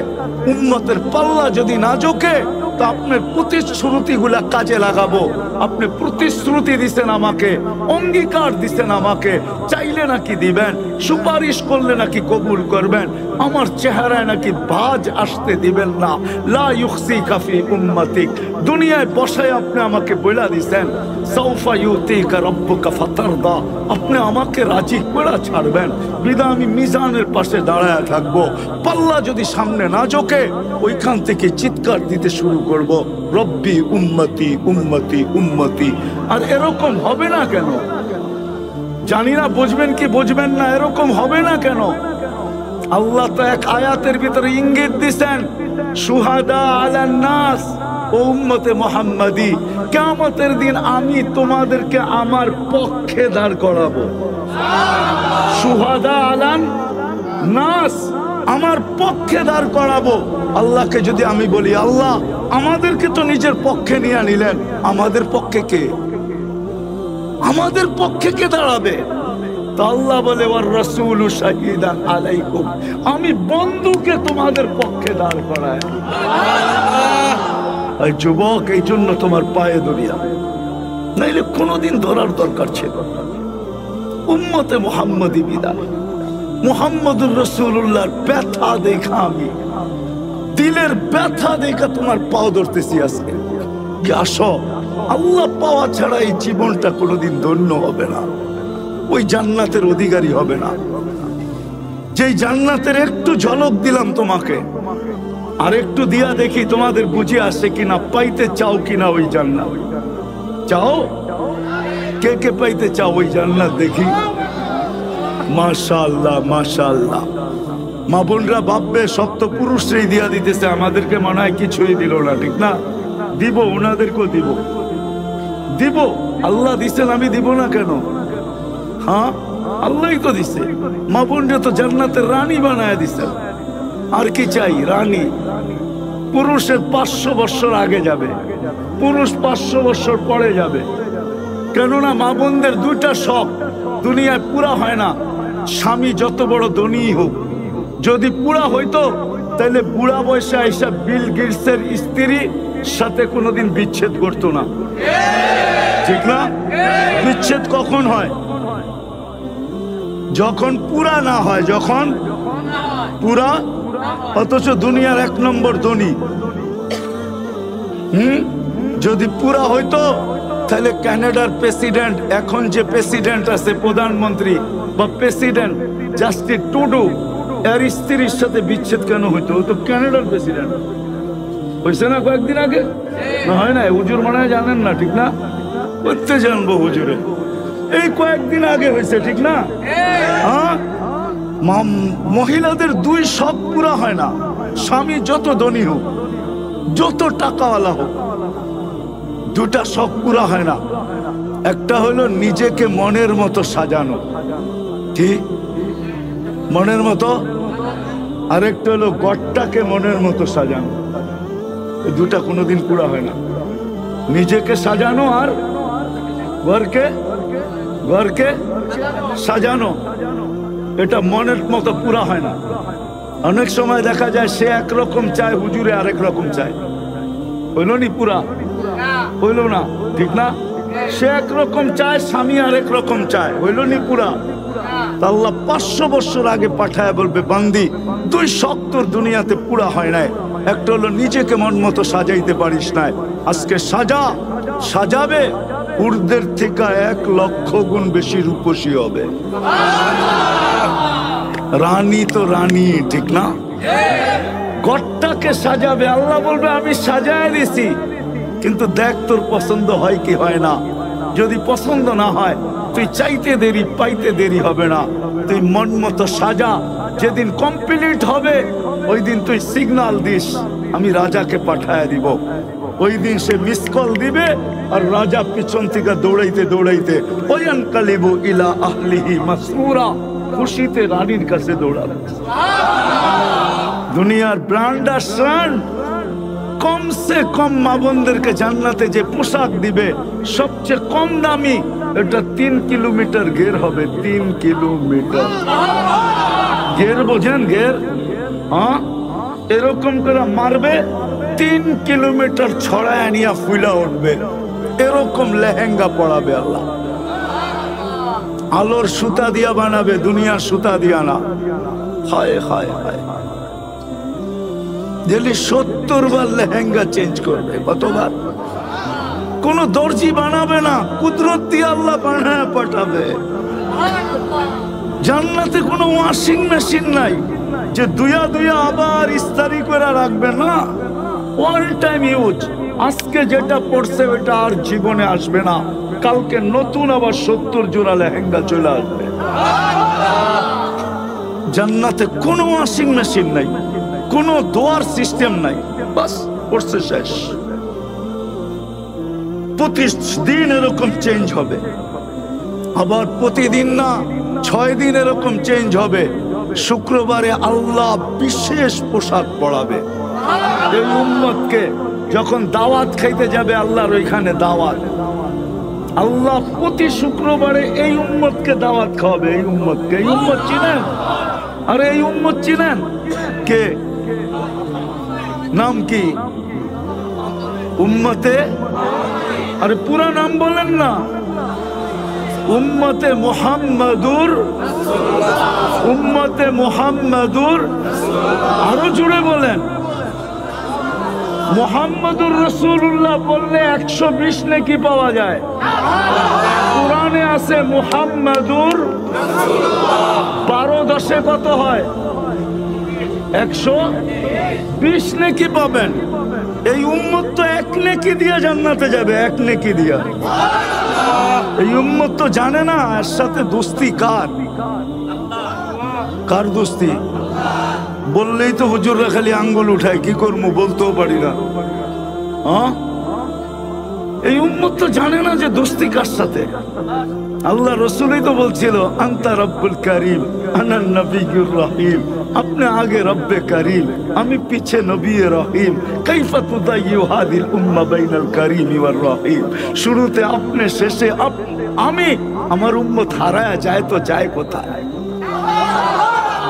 উম্মতের পাল্লা যদি না ঝোঁকে তো আপনার প্রতিশ্রুতিগুলা কাজে লাগাবো। আপনি প্রতিশ্রুতি দিছেন আমাকে, অঙ্গীকার দিছেন আমাকে, চাইলে নাকি দিবেন, সুপারিশ করলে নাকি কবুল করবেন, আমার চেহারায় নাকি ভাঁজ আসতে দিবেন না। লা ইউখসিকা ফি উম্মতিক, দুনিয়ায় বসায় আপনি আমাকে বইলা দিছেন, সাউফা ইউতিকা রাব্বুকা ফাতারদা, আপনি আমাকে রাজি করে ছাড়বেন। বিদা আমি মিজানের পাশে দাঁড়ায় থাকবো। পাল্লা যদি সামনে না ঝোঁকে, ওইখান থেকে চিৎকার দিতে শুরু করব, রব্বি উম্মতি উম্মতি উম্মতি। আর এরকম হবে না কেন জানি না, বুঝবেন কি বুঝবেন না, এরকম হবে না কেন? আল্লাহ তো এক আয়াতের ভিতরে ইঙ্গিত দিছেন, শুহাদা আলান নাস ও উম্মতে মুহাম্মাদি, কিয়ামতের দিন আমি তোমাদেরকে আমার পক্ষে দাঁড় করাবো। শুহাদা আলান নাস, আমার পক্ষে দাঁড় করাবো। আল্লাহকে যদি আমি বলি, আল্লাহ আমাদেরকে তো নিজের পক্ষে নিয়ে নিলেন, আমাদের পক্ষে কে? আমাদের পক্ষে কে দাঁড়াবে? তো আল্লাহ বলে, ওয়ার রাসূলু শাহীদান আলাইকুম, আমি বন্ধুকে তোমাদের পক্ষে দাঁড় করাই। এই যুবক, এই জন্য তোমার পায়ে ধরিয়া, নাইলে কোনোদিন ধরার দরকার ছিল। উম্মতে মুহাম্মদি বিদায়, মুহাম্মদুর রাসূলুল্লাহর ব্যথা দেখা, আমি দিলের ব্যথা দেখা তোমার পাও ধরতেছি আজকে। কি আসো, আল্লাহ পাওয়া ছাড়া এই জীবনটা কোনোদিন ধন্য হবে না, ওই জান্নাতের অধিকারী হবে না। যেই জান্নাতের একটু ঝলক দিলাম তোমাকে, আর একটু দিয়া দেখি তোমাদের বুঝে আসে কিনা, পাইতে চাও কিনা ওই জান্নাত? চাও? কে কে পাইতে চাও ওই জান্নাত? দেখি। মাশাআল্লাহ মাশাআল্লাহ। মা বোনরা ভাববে সব তো পুরুষরাই দিয়া দিতেছে, আমাদেরকে মনে হয় কিছুই দিল না। ঠিক না? দিব, ওনাদেরকেও দিব, দিব। আল্লাহ দিচ্ছেন, আমি দিব না কেন? হ্যাঁ, আল্লাহই তো দিছে। মা বোনরা তো জান্নাতের রানী বানায় দিচ্ছেন। আর কি চাই? রানী। পুরুষের 500 বছর আগে যাবে, পুরুষ 500 বছর পরে যাবে। কেননা মা বোনদের দুইটা শখ দুনিয়ায় পুরা হয় না, স্বামী যত বড় ধনী হোক। যদি পুরা হইতো তাহলে বুড়া বয়সে আইসা বিল গেটসের স্ত্রীর সাথে কোনোদিন বিচ্ছেদ করতো না, ঠিক না? বিচ্ছেদ কখন হয়? যখন পুরা না হয়, যখন পুরা, অথচ দুনিয়ার 1 নম্বর ধনী। যদি পুরা হইতো তাহলে কানাডার প্রেসিডেন্ট, এখন যে প্রেসিডেন্ট আছে, প্রধানমন্ত্রী বা প্রেসিডেন্ট জাস্টিন ট্রুডো, এর স্ত্রীর সাথে বিচ্ছেদ কেন হইতো? ও তো কানাডার প্রেসিডেন্ট। হয়েছে না কয়েকদিন আগে? না হয় না? হুজুর মনে হয় জানেন না, ঠিক না? করতে জানবো হুজুরে, এই কয়েকদিন আগে হয়েছে, ঠিক না? হ্যাঁ, মহিলাদের 2 শখ পুরা হয় না। স্বামী যত ধনী হোক, যত টাকাওয়ালা হোক, 2টা শখ পুরা হয় না। একটা হলো নিজেকে মনের মতো সাজানো, ঠিক মনের মতো, আরেকটা হলো গড়টাকে মনের মতো সাজানো। এই 2টা কোনোদিন পুরা হয় না। নিজেকে সাজানো আর ঘরকে সাজানো, এটা মনের মতো পুরা হয় না। অনেক সময় দেখা যায় সে একরকম চায়, হুজুরে আরেক রকম চায়। হইল নি পুরা? হইল না, ঠিক না? সে একরকম চায়, স্বামী আরেক রকম চায়, হইল নি পুরা? আল্লাহ 500 বছর আগে পাঠায় বলবে, বান্দি 2 শখ তোর দুনিয়াতে পুরা হয় নাই। একটা হলো নিজেকে মন মতো সাজাইতে পারিস নাই, আজকে সাজাবে, উর্দের থেকে 1 লক্ষ গুণ বেশি রূপসী হবে। রানী তো রানী, ঠিক না? ঘরটাকে সাজাবে, আল্লাহ বলবে আমি সাজায় দিছি, কিন্তু দেখ তোর পছন্দ হয় কি হয় না। যদি পছন্দ না হয়, তুই চাইতে দেরি পাইতে দেরি হবে না। তুই মন মতো সাজা, যেদিন কমপ্লিট হবে ওই দিন তুই সিগন্যাল দিস, আমি রাজাকে পাঠায় দিব। ওই দিন সে মিস কল দিবে, আর রাজা পিছন থেকে দৌড়াইতে দৌড়াইতে ওয়ানকালিবু ইলা আহলিহি মাসরুরা, খুশিতে রানীর কাছে দৌড়াবে। দুনিয়ার ব্র্যান্ড আর শ্রান্ড, কমসে কম মা বোনদেরকে জান্নাতে যে পোশাক দিবে সবচেয়ে কম দামি, এটা 3 কিলোমিটার ঘের হবে। 3 কিলোমিটার ঘের, বোঝেন ঘের? হ্যাঁ, এরকম করে মারবে, 3 কিলোমিটার ছড়ায় নিয়ে ফুলা উঠবে। এরকম লেহেঙ্গা পরাবে আল্লাহ। আলোর সুতা দিয়া বানাবে, দুনিয়ার সুতা দিয়া না। হায় হায় হায়, ডেলি 70 বার লেহেঙ্গা চেঞ্জ করবে। কতবার? কোন দর্জি বানাবে না, কুদরত দিয়ে আল্লাহ বানায় পাঠাবে। জান্নাতে কোনো ওয়াশিং মেশিন নাই যে দুয়া আবার ইস্তারি করে রাখবে না। One time use. আজকে যেটা পড়ছে ওটা আর জীবনে আসবে না, কালকে নতুন আবার 70 জোড়া লেহেঙ্গা চলে আসবে। জান্নাতে কোনো ওয়াশিং মেশিন নাই, কোনো দোয়ার সিস্টেম নাই, বাস পড়ছে শেষ। প্রতিদিন এরকম চেঞ্জ হবে, আবার প্রতিদিন না 6 দিন এরকম চেঞ্জ হবে। শুক্রবারে আল্লাহ বিশেষ পোশাক পরাবে এই উম্মতকে। যখন দাওয়াত খাইতে যাবে আল্লাহর ওইখানে দাওয়াত, আল্লাহ প্রতি শুক্রবারে এই উম্মতকে দাওয়াত খাওয়াবে। এই উম্মতকে, এই উম্মত চিনেন? আরে এই উম্মত চিনেন? কে? নাম কি? উম্মতে, আরে পুরা নাম বলেন না। উম্মতে মুহাম্মাদুর, উম্মতে মুহাম্মাদুর, আরো জুড়ে বলেন। মুহাম্মাদুর রাসূলুল্লাহ বললে 120 নেকি পাওয়া যায়। কোরআনে আছে মুহাম্মাদুর 12 × 10 কত হয়? 120 নেকি পাবেন। এই উম্মত তো 1 নেকি দিয়ে জান্নাতে যাবে, 1 নেকি দিয়া। এই উম্মত তো জানে না এর সাথে দোস্তি কার। কার দোস্তি? বললেই তো হুজুররা খালি আঙ্গুল উঠায়, কি করবো বলতেও পারি না। এই উম্মত তো জানে না যে দোস্তি কার সাথে। আল্লাহ রসুলই তো বলছিল আন্তা রব্বুল করিম আনান নবিয়ুর রহিম, আপনি আগে রব্বে করিম, আমি পিছে নবী রহিম। কাইফা তুদাইয়ু হাদিল উম্মাহ বাইনাল করিম ওয়ার রহিম। শুরুতে আপনি, শেষে আমি। আমার উম্মত হারায় যায় তো যায় কোথায়?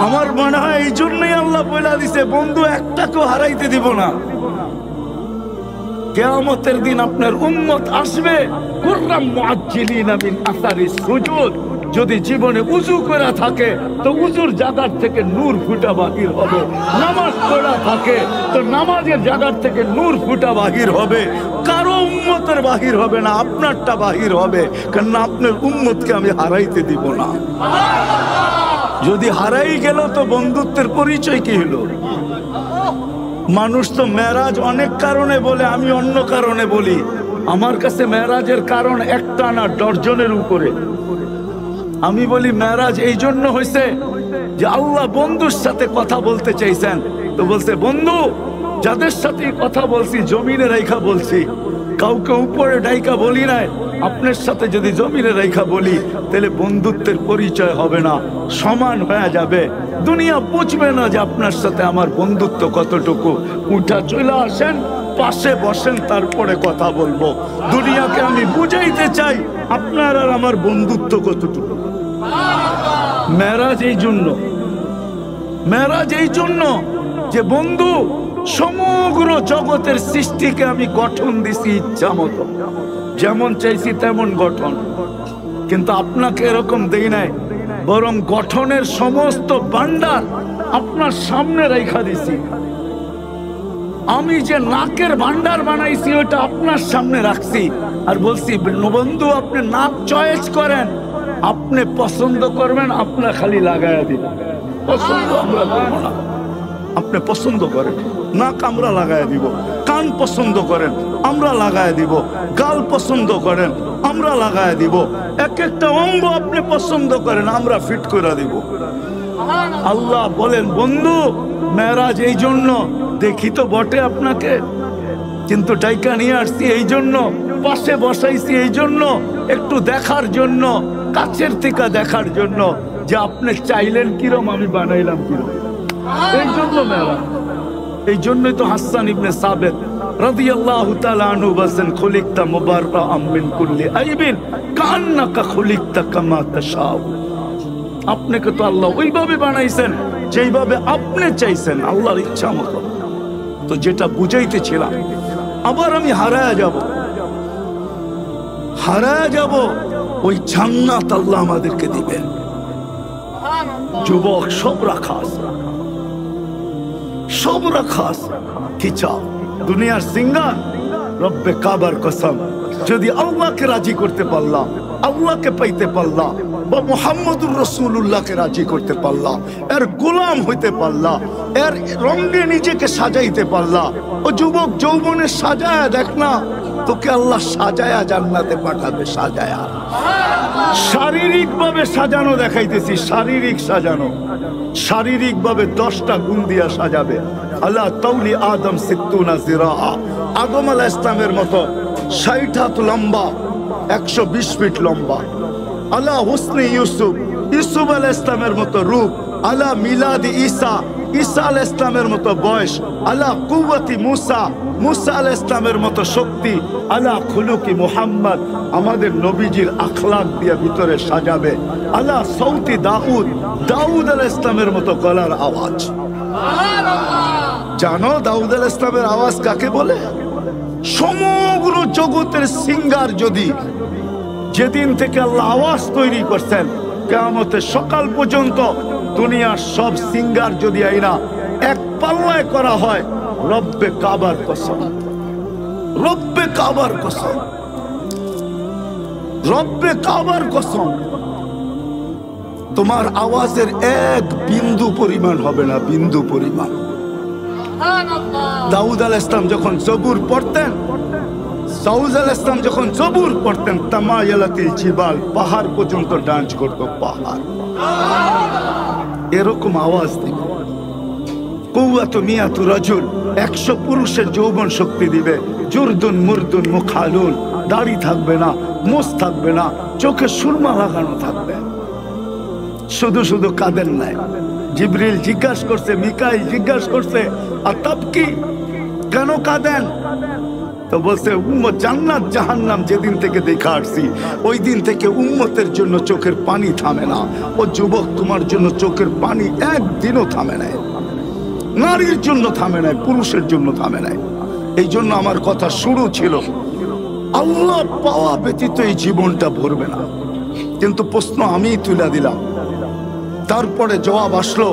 আমার মনে হয় এই জন্যই আল্লাহ বলে দিছে বন্ধু একটাকেও হারাইতে দিব না। কিয়ামতের দিন আপনার উম্মত আসবে কুররাম মুআজ্জিলিনা মিন আসারিস সুজুদ। যদি জীবনে উযু করা থাকে তো উযুর জায়গা থেকে নূর ফুটা বাহির হবে, নামাজ পড়া থাকে তো নামাজের জায়গা থেকে নূর ফুটা বাহির হবে। কারো উম্মতের বাহির হবে না, আপনারটা বাহির হবে, কারণ আপনার উম্মতকে আমি হারাইতে দিব না। যদি হারাই গেল তো বন্ধুত্বের পরিচয় কি হলো? মানুষ তো মেরাজ অনেক কারণে বলে, আমি অন্য কারণে বলি। আমার কাছে মেরাজের কারণ একটা না, ডর্জনের উপরে। আমি বলি মেরাজ এই জন্য হয়েছে যে আল্লাহ বন্ধুর সাথে কথা বলতে চাইছেন, তো বলছে বন্ধু যাদের সাথে কথা বলছি জমিনে রাইখা বলছি, কাউকে উপরে ডাইকা বলি নাই। আপনার সাথে যদি জমিনে রাইখা বলি তাহলে বন্ধুত্বের পরিচয় হবে না, সমান হয়ে যাবে। দুনিয়া বুঝবে না যে আপনার সাথে আমার বন্ধুত্ব কতটুকু। উঠা চলে আসেন, পাশে বসেন, তারপরে কথা বলবো। দুনিয়াকে আমি বুঝাইতে চাই আপনার আর আমার বন্ধুত্ব কতটুকু। মেরাজ এই জন্য, মেরাজ এই জন্য যে বন্ধু সমগ্র জগতের সৃষ্টিকে আমি গঠন দিছি ইচ্ছা মতো, যেমন চাইছি তেমন গঠন। কিন্তু আপনাকে এরকম দেই নাই, বরং গঠনের সমস্ত ভান্ডার আপনার সামনে রেখা দিছি। আমি যে নাকের ভান্ডার বানাইছি ওটা আপনার সামনে রাখছি, আর বলছি বন্ধু আপনি নাক চয়েস করেন, আপনি পছন্দ করবেন, আপনার খালি লাগাইয়া দিন। পছন্দ আমরা করবো না, আপনি পছন্দ করেন, নাক আমরা লাগাইয়া দিব। কান পছন্দ করেন, আমরা লাগাইয়া দিব। গাল পছন্দ করেন, আমরা লাগাইয়া দিব। এক একটা অঙ্গ আপনি পছন্দ করেন, আমরা ফিট করে দিব। আল্লাহ বলেন বন্ধু মেরাজ এই জন্য, দেখি তো বটে আপনাকে, কিন্তু টাইকা নিয়ে আসছি এই জন্য, পাশে বসাইছি এই জন্য, একটু দেখার জন্য, কাছের থেকে দেখার জন্য যে আপনি চাইলেন কিরম আমি বানাইলাম কিরম। এই জন্য মেরাজ। এই জন্যই তো হাসান ইবনে সাবিত রাদিয়াল্লাহু তাআলা আনহু বলেন খুলিকতা মুবাররাআম মিন কুল্লি আইবিন কান্নাকা খুলিকতা কামা তাশাউ। আপনাকে তো আল্লাহ ওইভাবে বানাইছেন যেইভাবে আপনি চাইছেন, আল্লাহর ইচ্ছা মতো। তো যেটা বুঝাইতেছিলাম, আবার আমি হারায়া যাব, হারায়া যাব, ওই জান্নাত আল্লাহ আমাদেরকে দিবেন। যুবক সব রাখা আছে, সব রাখা আছে, কি চাও? দুনিয়ার সিঙ্গার রব্বে কাবার কসম, যদি আল্লাহকে রাজি করতে পারলাম, আল্লাহকে পাইতে পারলাম, বা মুহাম্মদুর রাসূলুল্লাহকে রাজি করতে পারলাম, এর গোলাম হইতে পারলাম, এর রঙে নিজেকে সাজাইতে পারলাম। ও যুবক যৌবনে সাজায়া দেখ না, তোকে আল্লাহ সাজায়া জান্নাতে পাঠাবে। সাজায়া শারীরিক ভাবে সাজানো দেখাইতেছি, শারীরিক সাজানো, শারীরিক ভাবে 10টা গুণ দিয়া সাজাবে। আল্লাহ তাউলি আদম সিত্তুনা জিরাআ, আদম আলাইহিস সালামের মতো 60 হাত লম্বা, 120 ফিট লম্বা। আলা হুসনে ইউসুফ, ইউসুফ আলাইহিস সালামের মতো রূপ। আলা মিলাদি ঈসা, ঈসা আলাইহিস সালামের মতো বয়স। আলা কুওয়াতি মুসা, মুসা আলাইহিস সালামের মতো শক্তি। আলা খুলুকি মুহাম্মদ, আমাদের নবীজির আখলাক দিয়ে ভিতরে সাজাবে। আলা সৌতি দাউদ, দাউদ আলাইহিস সালামের মতো গলার আওয়াজ। জানো দাউদ আলাইহিস সালামের আওয়াজ কাকে বলে? সমগ্র জগতের সিঙ্গার যদি যেদিন থেকে আল্লাহ আওয়াজ তৈরি করছেন কিয়ামতের সকাল পর্যন্ত দুনিয়ার সব সিঙ্গার যদি আইনা এক পাল্লায় করা হয়, রব্বে কাবার কসম, রব্বে কাবার কসম, রব্বে কাবার কসম, তোমার আওয়াজের এক বিন্দু পরিমাণ হবে না, বিন্দু পরিমাণ। দাউদ আলাইহিস সালাম যখন জবুর পড়তেন, দাউদ আলাইহিস সালাম যখন জবুর পড়তেন, তামায়ালাতিল জিবাল, পাহাড় পর্যন্ত ডান্স করতো, পাহাড়। এরকম আওয়াজ দিবে। কুওয়াতু মিয়াতু রাজুল, 100 পুরুষের যৌবন শক্তি দিবে। জুরদুন মুরদুন মুখালুন, দাড়ি থাকবে না, মোষ থাকবে না, চোখে সুরমা লাগানো থাকবে। শুধু শুধু কাঁদেন নাই। জিবরিল জিজ্ঞাসা করছে, মিকাইল জিজ্ঞাসা করছে, আর তাপ কি, কেন কাঁদেন? তো বলছে, উম্মত জান্নাত জাহান্নাম যেদিন থেকে দেখা আসছি ওই দিন থেকে উম্মতের জন্য চোখের পানি থামে না। ও যুবক, তোমার জন্য চোখের পানি একদিনও থামে নাই। নারীর জন্য থামে নাই, পুরুষের জন্য থামে নাই। এই জন্য আমার কথা শুরু ছিল, আল্লাহ পাওয়া ব্যতীত এই জীবনটা ভরবে না। কিন্তু প্রশ্ন আমি তুলে দিলাম, তারপরে জবাব আসলো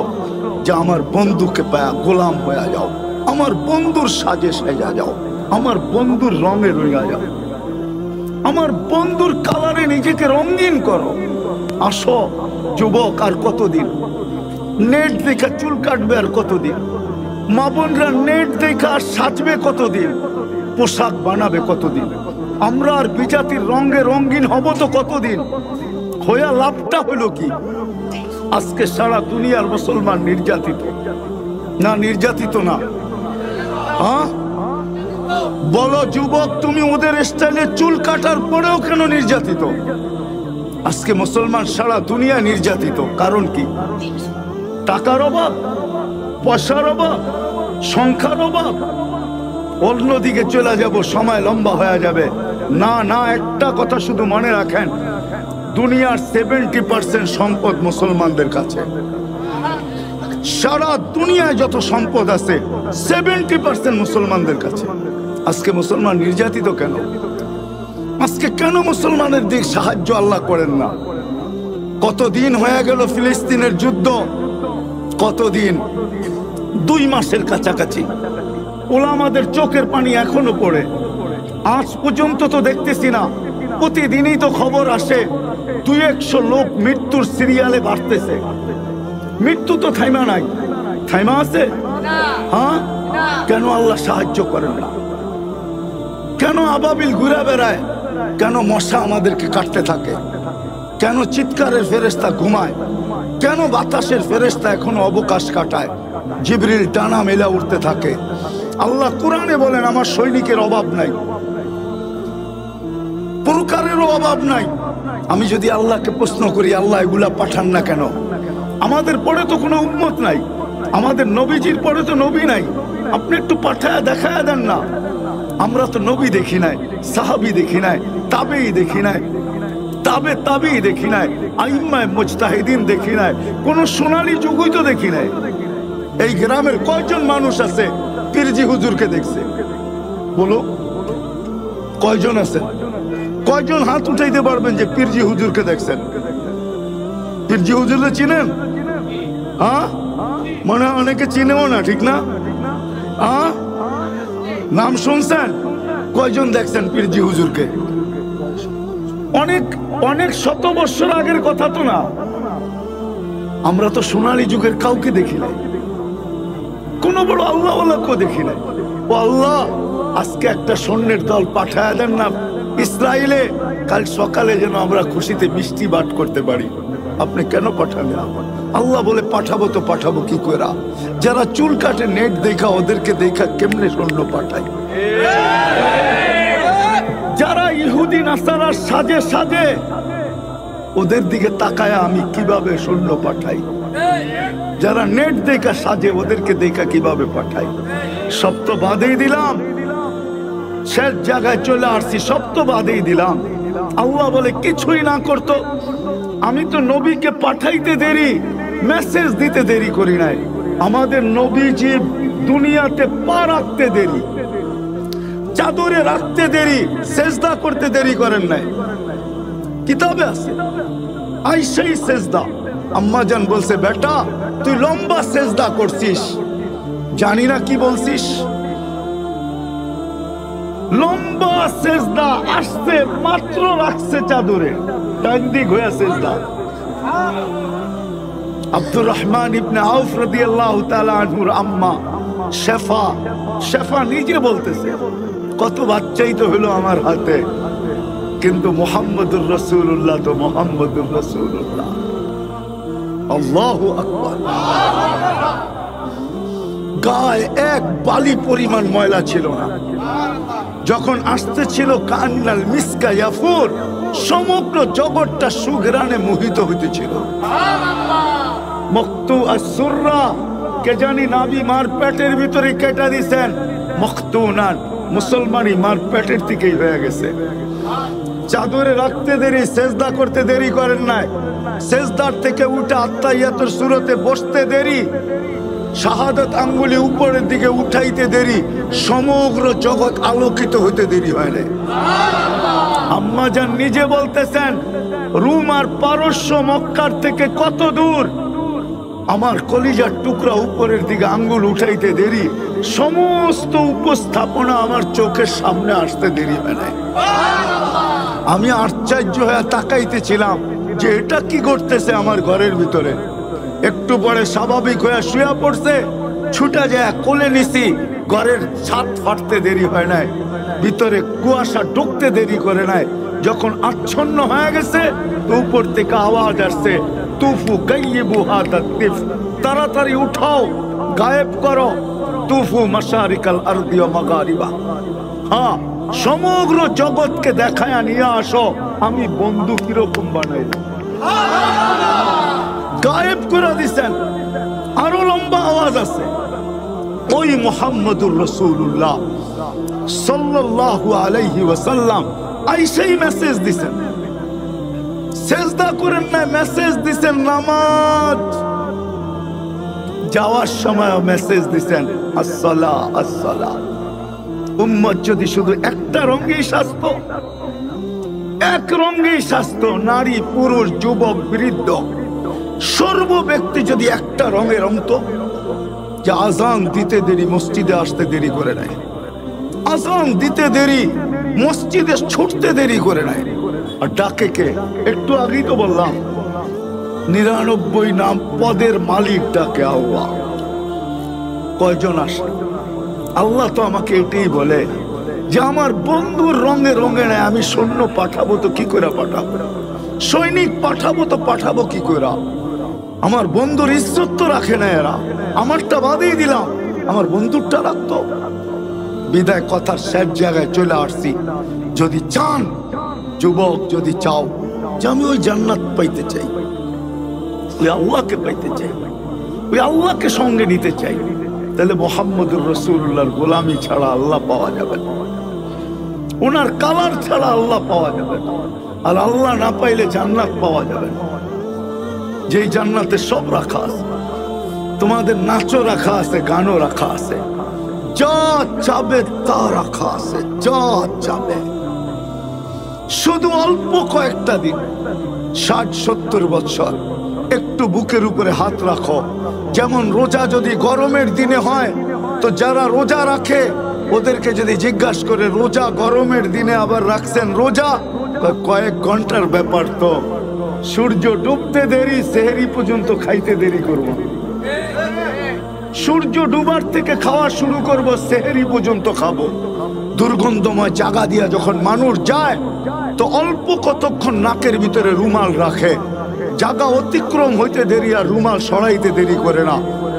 যে আমার বন্ধুকে পায়া গোলাম হয়ে যাও, আমার বন্ধুর সাজে সাজা যাও, আমার বন্ধুর রঙে রইয়া যাও, আমার বন্ধুর কালারে নিজেকে রঙিন করো। আসো যুবক, আর কতদিন নেট দেখা চুল কাটবে? আর কতদিন মা বোনরা নেট দেখা আর সাজবে? কতদিন পোশাক বানাবে? কতদিন আমরা আর বিজাতির রঙে রঙিন হব? তো কতদিন হইয়া লাভটা হলো কি? আজকে সারা দুনিয়ার মুসলমান নির্যাতিত না? নির্যাতিত না? হ্যাঁ বলো যুবক, তুমি ওদের স্টাইলে চুল কাটার পরেও কেন নির্যাতিত? আজকে মুসলমান সারা দুনিয়া নির্যাতিত। কারণ কি? টাকার অভাব, পয়সার অভাব, সংখ্যার অভাব। অন্যদিকে চলে যাব, সময় লম্বা হয়ে যাবে। না না, একটা কথা শুধু মনে রাখেন, দুনিয়ার 70% সম্পদ মুসলমানদের কাছে। সারা দুনিয়ায় যত সম্পদ আছে 70% মুসলমানদের কাছে। আজকে মুসলমান নির্যাতিত কেন? আজকে কেন মুসলমানের দিক সাহায্য আল্লাহ করেন না? কতদিন হয়ে গেল ফিলিস্তিনের যুদ্ধ? কতদিন? 2 মাসের কাছাকাছি। ওলামাদের চোখের পানি এখনো পড়ে। আজ পর্যন্ত তো দেখতেছি না, প্রতিদিনই তো খবর আসে 200 লোক মৃত্যুর সিরিয়ালে বাড়তেছে। মৃত্যু তো থাইমা নাই। থাইমা আছে? হ্যাঁ, কেন আল্লাহ সাহায্য করেন না? কেন আবাবিল ঘুরে বেড়ায়? কেন মশা আমাদেরকে কাটতে থাকে? কেন চিৎকারের ফেরেশতা ঘুমায়? কেন বাতাসের ফেরেশতা এখনো অবকাশ কাটায়? জিবরিল টানা মেলা উঠতে থাকে। আল্লাহ কোরআনে বলেন, আমার সৈনিকের অভাব নাই, পুরকারেরও অভাব নাই। আমি যদি আল্লাহকে প্রশ্ন করি, আল্লাহ এগুলা পাঠান না কেন? আমাদের পরে তো কোনো উম্মত নাই, আমাদের নবীজির পরে তো নবী নাই। আপনি একটু পাঠায় দেখায় দেন না। আমরা তো নবী দেখি নাই, সাহাবী দেখি নাই, তাবেই দেখি নাই, তাবেই দেখি নাই, আইম্মায়ে মুজতাহিদিন দেখি নাই, কোন সোনালী যুগই তো দেখি নাই। এই গ্রামের কয়জন মানুষ আছে পীরজি হুজুরকে দেখছে? বলো, কয়জন আছে? কয়জন হাত উঠাইতে পারবেন যে পীরজি হুজুরকে দেখছেন? পীরজি হুজুরকে চিনেন? হ্যাঁ, মনে হয় অনেকে চিনেও না, ঠিক না? হ্যাঁ, নাম শুনছেন? কয়জন দেখছেন পীরজি হুজুরকে? অনেক অনেক শত বছর আগের কথা তো না। আমরা তো সোনালী যুগের কাউকে দেখি নাই, কোন বড় আল্লাহওয়ালাকেও দেখি নাই। ও আল্লাহ, আজকে একটা সৈন্যের দল পাঠায় দেন না ইসরায়েলে, কাল সকালে যেন আমরা খুশিতে মিষ্টি বাট করতে পারি। আপনি কেন পাঠান না? আল্লাহ বলে, পাঠাবো তো পাঠাবো কি করে? যারা চুল কাটে নেট দেখা, ওদেরকে দেখা কেমনে সৈন্য পাঠায়? যারা ইহুদি নাসারা সাজে সাজে, ওদের দিকে তাকায় আমি কিভাবে সৈন্য পাঠাই? যারা নেট দেখা সাজে, ওদেরকে দেখা কিভাবে পাঠাই? সব তো বাদেই দিলাম, শেষ জায়গায় চলে আসছি, সব তো বাদেই দিলাম। আল্লাহ বলে, কিছুই না করতো, আমি তো নবীকে পাঠাইতে দেরি, মেসেজ দিতে দেরি করি নাই। আমাদের নবীজি দুনিয়াতে পা রাখতে দেরি, চাদরে রাখতে দেরি, সেজদা করতে দেরি করেন নাই। কিতাবে আছে আইসাই সেজদা। আম্মা জান বলছে, বেটা তুই লম্বা সেজদা করছিস, জানি না কি বলছিস। লম্বা সেজদা আসছে মাত্র রাখছে চাদরে, ডান দিক হয়ে সেজদা। আব্দুর রহমান ইবনে আউফ রাদিয়াল্লাহু তাআলা আনহুর আম্মা শেফা নিজে বলতেছে, কত বাচ্চাই তো হলো আমার হাতে, কিন্তু মুহাম্মদুর রাসূলুল্লাহ তো মুহাম্মদুর রাসূলুল্লাহ। আল্লাহু আকবার। গায়ে এক বালি পরিমাণ ময়লা ছিল না। যখন আসতেছিল কান্নাল মিসকা ইয়াফুর, সমগ্র জগৎটা সুঘ্রাণে মোহিত হইতেছিল। মক্তু আসুররা, কে জানি নাবি মার পেটের ভিতরে কেটে দিছেন, মখতুনান মুসলমানি মার পেটের থেকেই হয়ে গেছে। চাদরে রাখতে দেরি, সেজদা করতে দেরি করেন নাই, সেজদার থেকে উঠে আত্তাহিয়াতুর সুরতে বসতে দেরি, শাহাদাত আঙ্গুলি উপরের দিকে উঠাইতে দেরি, সমগ্র জগৎ আলোকিত হইতে দেরি হয় না। আম্মা জান নিজে বলতেছেন, রোম আর পারস্য মক্কার থেকে কত দূর, আমার কলিজার টুকরা উপরের দিকে আঙ্গুল উঠাইতে দেরি, সমস্ত উপস্থাপনা আমার চোখের সামনে আসতে দেরি হয় না। আমি আশ্চর্য হয়ে তাকাইতেছিলাম যে এটা কি করতেছে আমার ঘরের ভিতরে। একটু পরে স্বাভাবিক হয়ে শুয়ে পড়ছে, ছুটা যায় কোলে নিছি, ঘরের ছাদ ফাটতে দেরি হয় নাই, ভিতরে কুয়াশা ঢুকতে দেরি করে নাই। যখন আচ্ছন্ন হয়ে গেছে তো উপর থেকে আওয়াজ আসছে, তুফু গাইয়িবু হাদা তিফ, তাড়াতাড়ি উঠাও, গায়েব করো, তুফু মাশারিকাল আরদি ওয়া মাগারিবা। হ্যাঁ, সমগ্র জগৎকে দেখায়া নিয়ে আসো আমি বন্ধু কিরকম বানাইলাম। গায়েব করে দিছেন। আরো লম্বা আওয়াজ আছে, ওই মুহাম্মদুর রাসূলুল্লাহ সাল্লাল্লাহু আলাইহি ওয়াসাল্লাম আইসাই মেসেজ দিছেন, সেজদা করেন না, মেসেজ দিছেন নামাজ। যাওয়ার সময় মেসেজ দিছেন আসসালাহ আসসালাহ। উম্মত যদি শুধু একটা রঙেই সাজতো, এক রঙেই সাজতো, নারী পুরুষ যুবক বৃদ্ধ সর্ব ব্যক্তি যদি একটা রঙে রঙতো, যে আজান দিতে দেরি মসজিদে আসতে দেরি করে নাই, আজান দিতে দেরি মসজিদে ছুটতে দেরি করে নাই। আর ডাকে কে? একটু আগেই তো বললাম 99 নাম পদের মালিক ডাকে আল্লাহ। কয়জন আসে? আল্লাহ তো আমাকে এটাই বলে যে আমার বন্ধুর রঙে রঙে নেয়, আমি সৈন্য পাঠাবো তো কি করে পাঠাবো, সৈনিক পাঠাবো তো পাঠাবো কি করে? আমার বন্ধুর ইজ্জত তো রাখে না এরা, আমারটা বাদেই দিলাম, আমার বন্ধুরটা রাখতো। বিদায় কথার শেষ জায়গায় চলে আসছি। যদি চান যুবক, যদি চাও যে আমি ওই জান্নাত পাইতে চাই, ওই আল্লাহকে পাইতে চাই, ওই আল্লাহকে সঙ্গে নিতে চাই, তাহলে মুহাম্মদুর রাসূলুল্লাহর গোলামি ছাড়া আল্লাহ পাওয়া যাবে না, ওনার কালার ছাড়া আল্লাহ পাওয়া যাবে না। আর আল্লাহ না পাইলে জান্নাত পাওয়া যাবে না। যেই জান্নাতে সব রাখা আছে, তোমাদের নাচও রাখা আছে, গানও রাখা আছে, যা চাবে তা রাখা আছে, যা চাবে। শুধু অল্প কয়েকটা দিন, 60-70 বছর, একটু বুকের উপরে হাত রাখো। যেমন রোজা যদি গরমের দিনে হয়, তো যারা রোজা রাখে ওদেরকে যদি জিজ্ঞাসা করে রোজা গরমের দিনে আবার রাখছেন রোজা, কয়েক ঘন্টার ব্যাপার, তো সূর্য ডুবতে দেরি, সেহরি পর্যন্ত খাইতে দেরি করব। সূর্য ডুবার থেকে খাওয়া শুরু করব, সেহরি পর্যন্ত খাবো। দুর্গন্ধময় জায়গা দিয়া যখন মানুষ যায়, তো অল্প কতক্ষণ নাকের ভিতরে রুমাল রাখে, জায়গা অতিক্রম হইতে দেরি আর রুমাল সরাইতে দেরি করে না।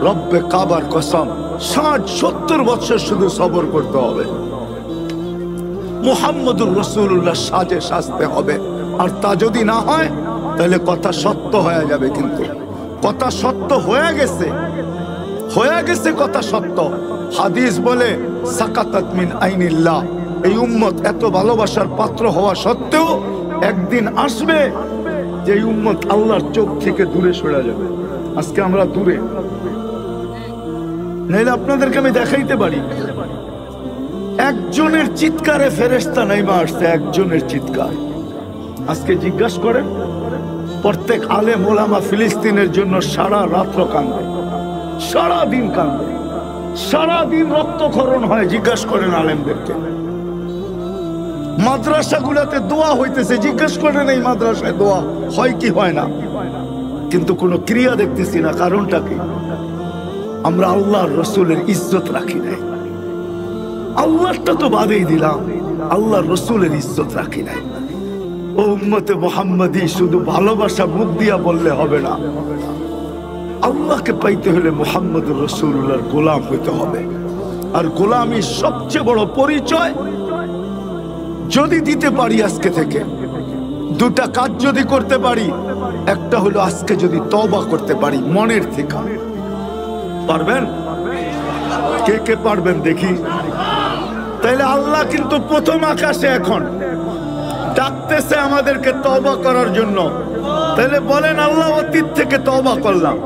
রব্বে কাবার কসম, 60-70 বছর শুধু সবর করতে হবে। মুহাম্মদুর রাসূলুল্লাহ সাজে সাজতে হবে। আর তা যদি না হয় তাহলে কথা সত্য হয়ে যাবে। কিন্তু কথা সত্য হয়ে গেছে, হয়ে গেছে কথা সত্য। হাদিস বলে সাকাতাত মিন আইনিল্লাহ, এই উম্মত এত ভালোবাসার পাত্র হওয়া সত্ত্বেও একদিন আসবে যে উম্মত আল্লাহর চোখ থেকে দূরে সরে যাবে। আজকে আমরা দূরে, নাইলে আপনাদেরকে আমি দেখাইতে পারি একজনের চিৎকারে ফেরেশতা নাইমা আসছে, একজনের চিৎকার। আজকে জিজ্ঞাসা করেন, প্রত্যেক আলেম ওলামা ফিলিস্তিনের জন্য সারা রাত্র কান্দে, সারা দিন কান্দে, সারা দিন রক্তক্ষরণ হয়। জিজ্ঞাসা করেন আলেমদেরকে। মাদ্রাসাগুলোতে দোয়া হইতেছে, জিজ্ঞেস করেন এই মাদ্রাসায় দোয়া হয় কি হয় না, কিন্তু কোনো ক্রিয়া দেখতেছি না। কারণটা কি? আমরা আল্লাহর রসুলের ইজ্জত রাখি নাই। আল্লাহটা তো বাদেই দিলাম, আল্লাহর রসুলের ইজ্জত রাখি নাই। ও উম্মতে মুহাম্মাদি, শুধু ভালোবাসা মুখ দিয়া বললে হবে না, আল্লাহকে পাইতে হলে মুহাম্মদুর রাসূলুল্লাহর গোলাম হইতে হবে। আর গোলামির সবচেয়ে বড় পরিচয় যদি দিতে পারি আজকে থেকে, দুটা কাজ যদি করতে পারি, একটা হলো আজকে যদি তওবা করতে পারি মনের থেকে। পারবেন? কে কে পারবেন দেখি? তাইলে আল্লাহ কিন্তু প্রথম আকাশে এখন ডাকতেছে আমাদেরকে তওবা করার জন্য। তাহলে বলেন আল্লাহ অতীত থেকে তওবা করলাম।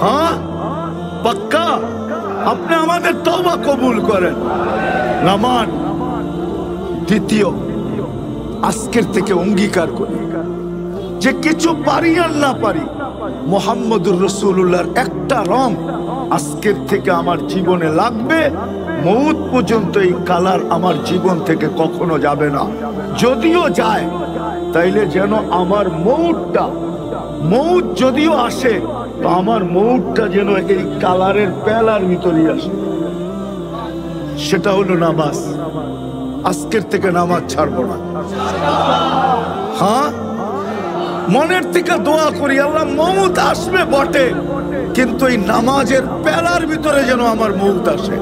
হ্যাঁ পাক্কা? আপনি আমাদের তওবা কবুল করেন। নামান দ্বিতীয়, আজকের থেকে অঙ্গীকার করি যে কিছু পারি আর না পারি, মুহাম্মদুর রাসূলুল্লাহর একটা রং আজকের থেকে আমার জীবনে লাগবে। মৌত পর্যন্ত এই কালার আমার জীবন থেকে কখনো যাবে না। যদিও যায় তাইলে যেন আমার মৌত যদিও আসে, তো আমার মৌতটা যেন এই কালারের পেলার ভিতরে আসে। সেটা হলো নামাজ। আজকের থেকে নামাজ ছাড়বো না। হ্যাঁ, মনের থেকে দোয়া করি আল্লাহ মৌত আসবে বটে, কিন্তু এই নামাজের পেলার ভিতরে যেন আমার মৌত আসে।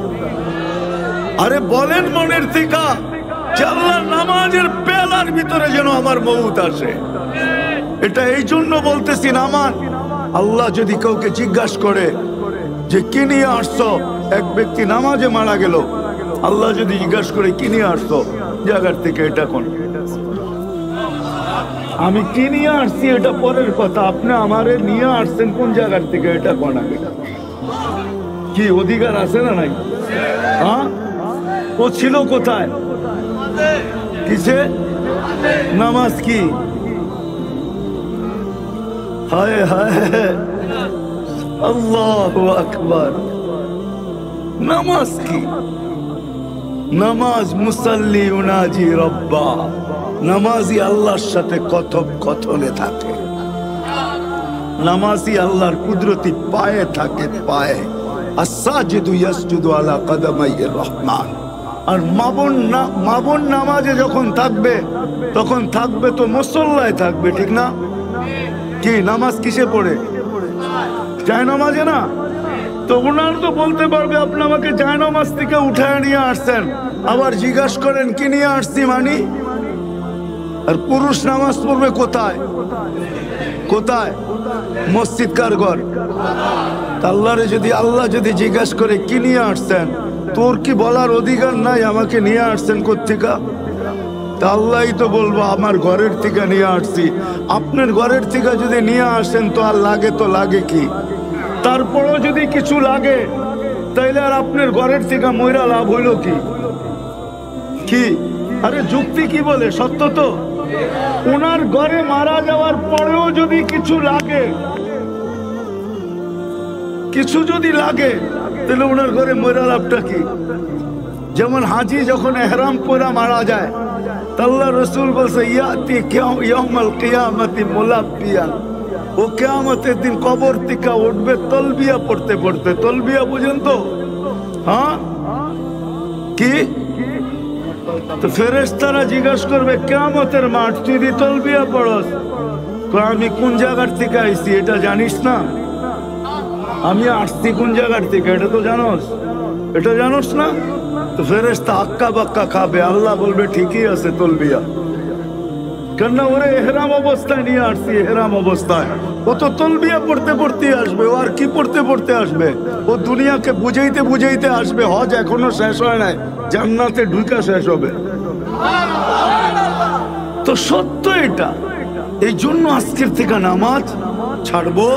আরে বলেন মনের থেকে যে আল্লাহ নামাজের পেলার ভিতরে যেন আমার মৌত আসে। এটা এই জন্য বলতেছি নামান। আল্লাহ যদি কাউকে জিজ্ঞাসা করে যে কি নিয়ে আসছো, এক ব্যক্তি নামাজে মারা গেল, আল্লাহ যদি জিজ্ঞাসা করে কি নিয়ে আসছো, জায়গার থেকে এটা কোন, আমি কি নিয়ে আসছি এটা পরের কথা, আপনি আমারে নিয়ে আসছেন কোন জায়গার থেকে এটা কোন, আগে কি অধিকার আছে না নাই? হ্যাঁ, ও ছিল কোথায়? কিসে? নামাজ কি? হায় হায়, আল্লাহু আকবার। নামাজ কি? নামাজ মুসাল্লি উনাজি রব্বা, নামাজি আল্লাহর সাথে কথোপকথনে থাকে। নামাজি আল্লাহর কুদরতি পায়ে থাকে, পায়ে। আস-সাজিদু ইয়াসজুদু আলা কদমাইর রহমান। আর মাবুন নামাজে যখন থাকবে, তখন থাকবে তো মুসল্লায় থাকবে, ঠিক না? কি নামাজ কিসে পড়ে? জায়নামাজে না? তো ওনার তো বলতে পারবে আপনি আমাকে জায়নামাজ থেকে উঠায় নিয়ে আসছেন, আবার জিজ্ঞাসা করেন কি নিয়ে আসছি মানি। আর পুরুষ নামাজ পড়বে কোথায়? কোথায়? মসজিদ কার ঘর? আল্লাহ যদি জিজ্ঞাসা করে কি নিয়ে আসছেন, তোর কি বলার অধিকার নাই আমাকে নিয়ে আসছেন কোত্থেকা? তা আল্লাহই তো বলবো আমার ঘরের থেকে নিয়ে আসছি। আপনার ঘরের থেকে যদি নিয়ে আসেন তো আর লাগে তো লাগে কি? তারপরও যদি কিছু লাগে তাইলে আর আপনার ঘরের থেকে ময়রা লাভ হইল কি? কি আরে যুক্তি কি বলে? সত্য তো। ওনার ঘরে মারা যাওয়ার পরেও যদি কিছু লাগে, কিছু যদি লাগে, তাহলে ওনার ঘরে ময়রা লাভটা কি? যেমন হাজি যখন এহরাম পরা মারা যায়, আল্লাহ রসুল বলছে ইয়াতি ইয়াউমাল কিয়ামতি মুলাব্বিয়ান, ও কিয়ামতের দিন কবর থেকে উঠবে তলবিয়া পড়তে পড়তে। তলবিয়া বুঝেন তো? হ্যাঁ, কি? তো ফেরেশতারা জিজ্ঞাসা করবে কিয়ামতের মাঠ তুই দি তলবিয়া পড়স, আমি কোন জায়গার থেকে আইছি এটা জানিস না? আমি আসছি কোন জায়গার থেকে এটা তো জানোস? এটা জানোস না? তো ফেরেশতা আক্কা বাক্কা খাবে। আল্লাহ বলবে ঠিকই আছে তলবিয়া, কেননা ওরে এহরাম অবস্থায় নিয়ে আসছি। এহরাম অবস্থায় ও তো তলবিয়া পড়তে পড়তে আসবে। ও আর কি পড়তে পড়তে আসবে? ও দুনিয়াকে বুঝাইতে বুঝাইতে আসবে। হজ এখনো শেষ হয় নাই, জান্নাতে ঢুকা শেষ হবে। তো সত্য এটা। এই জন্য আজকের থেকে নামাজ ছাড়বো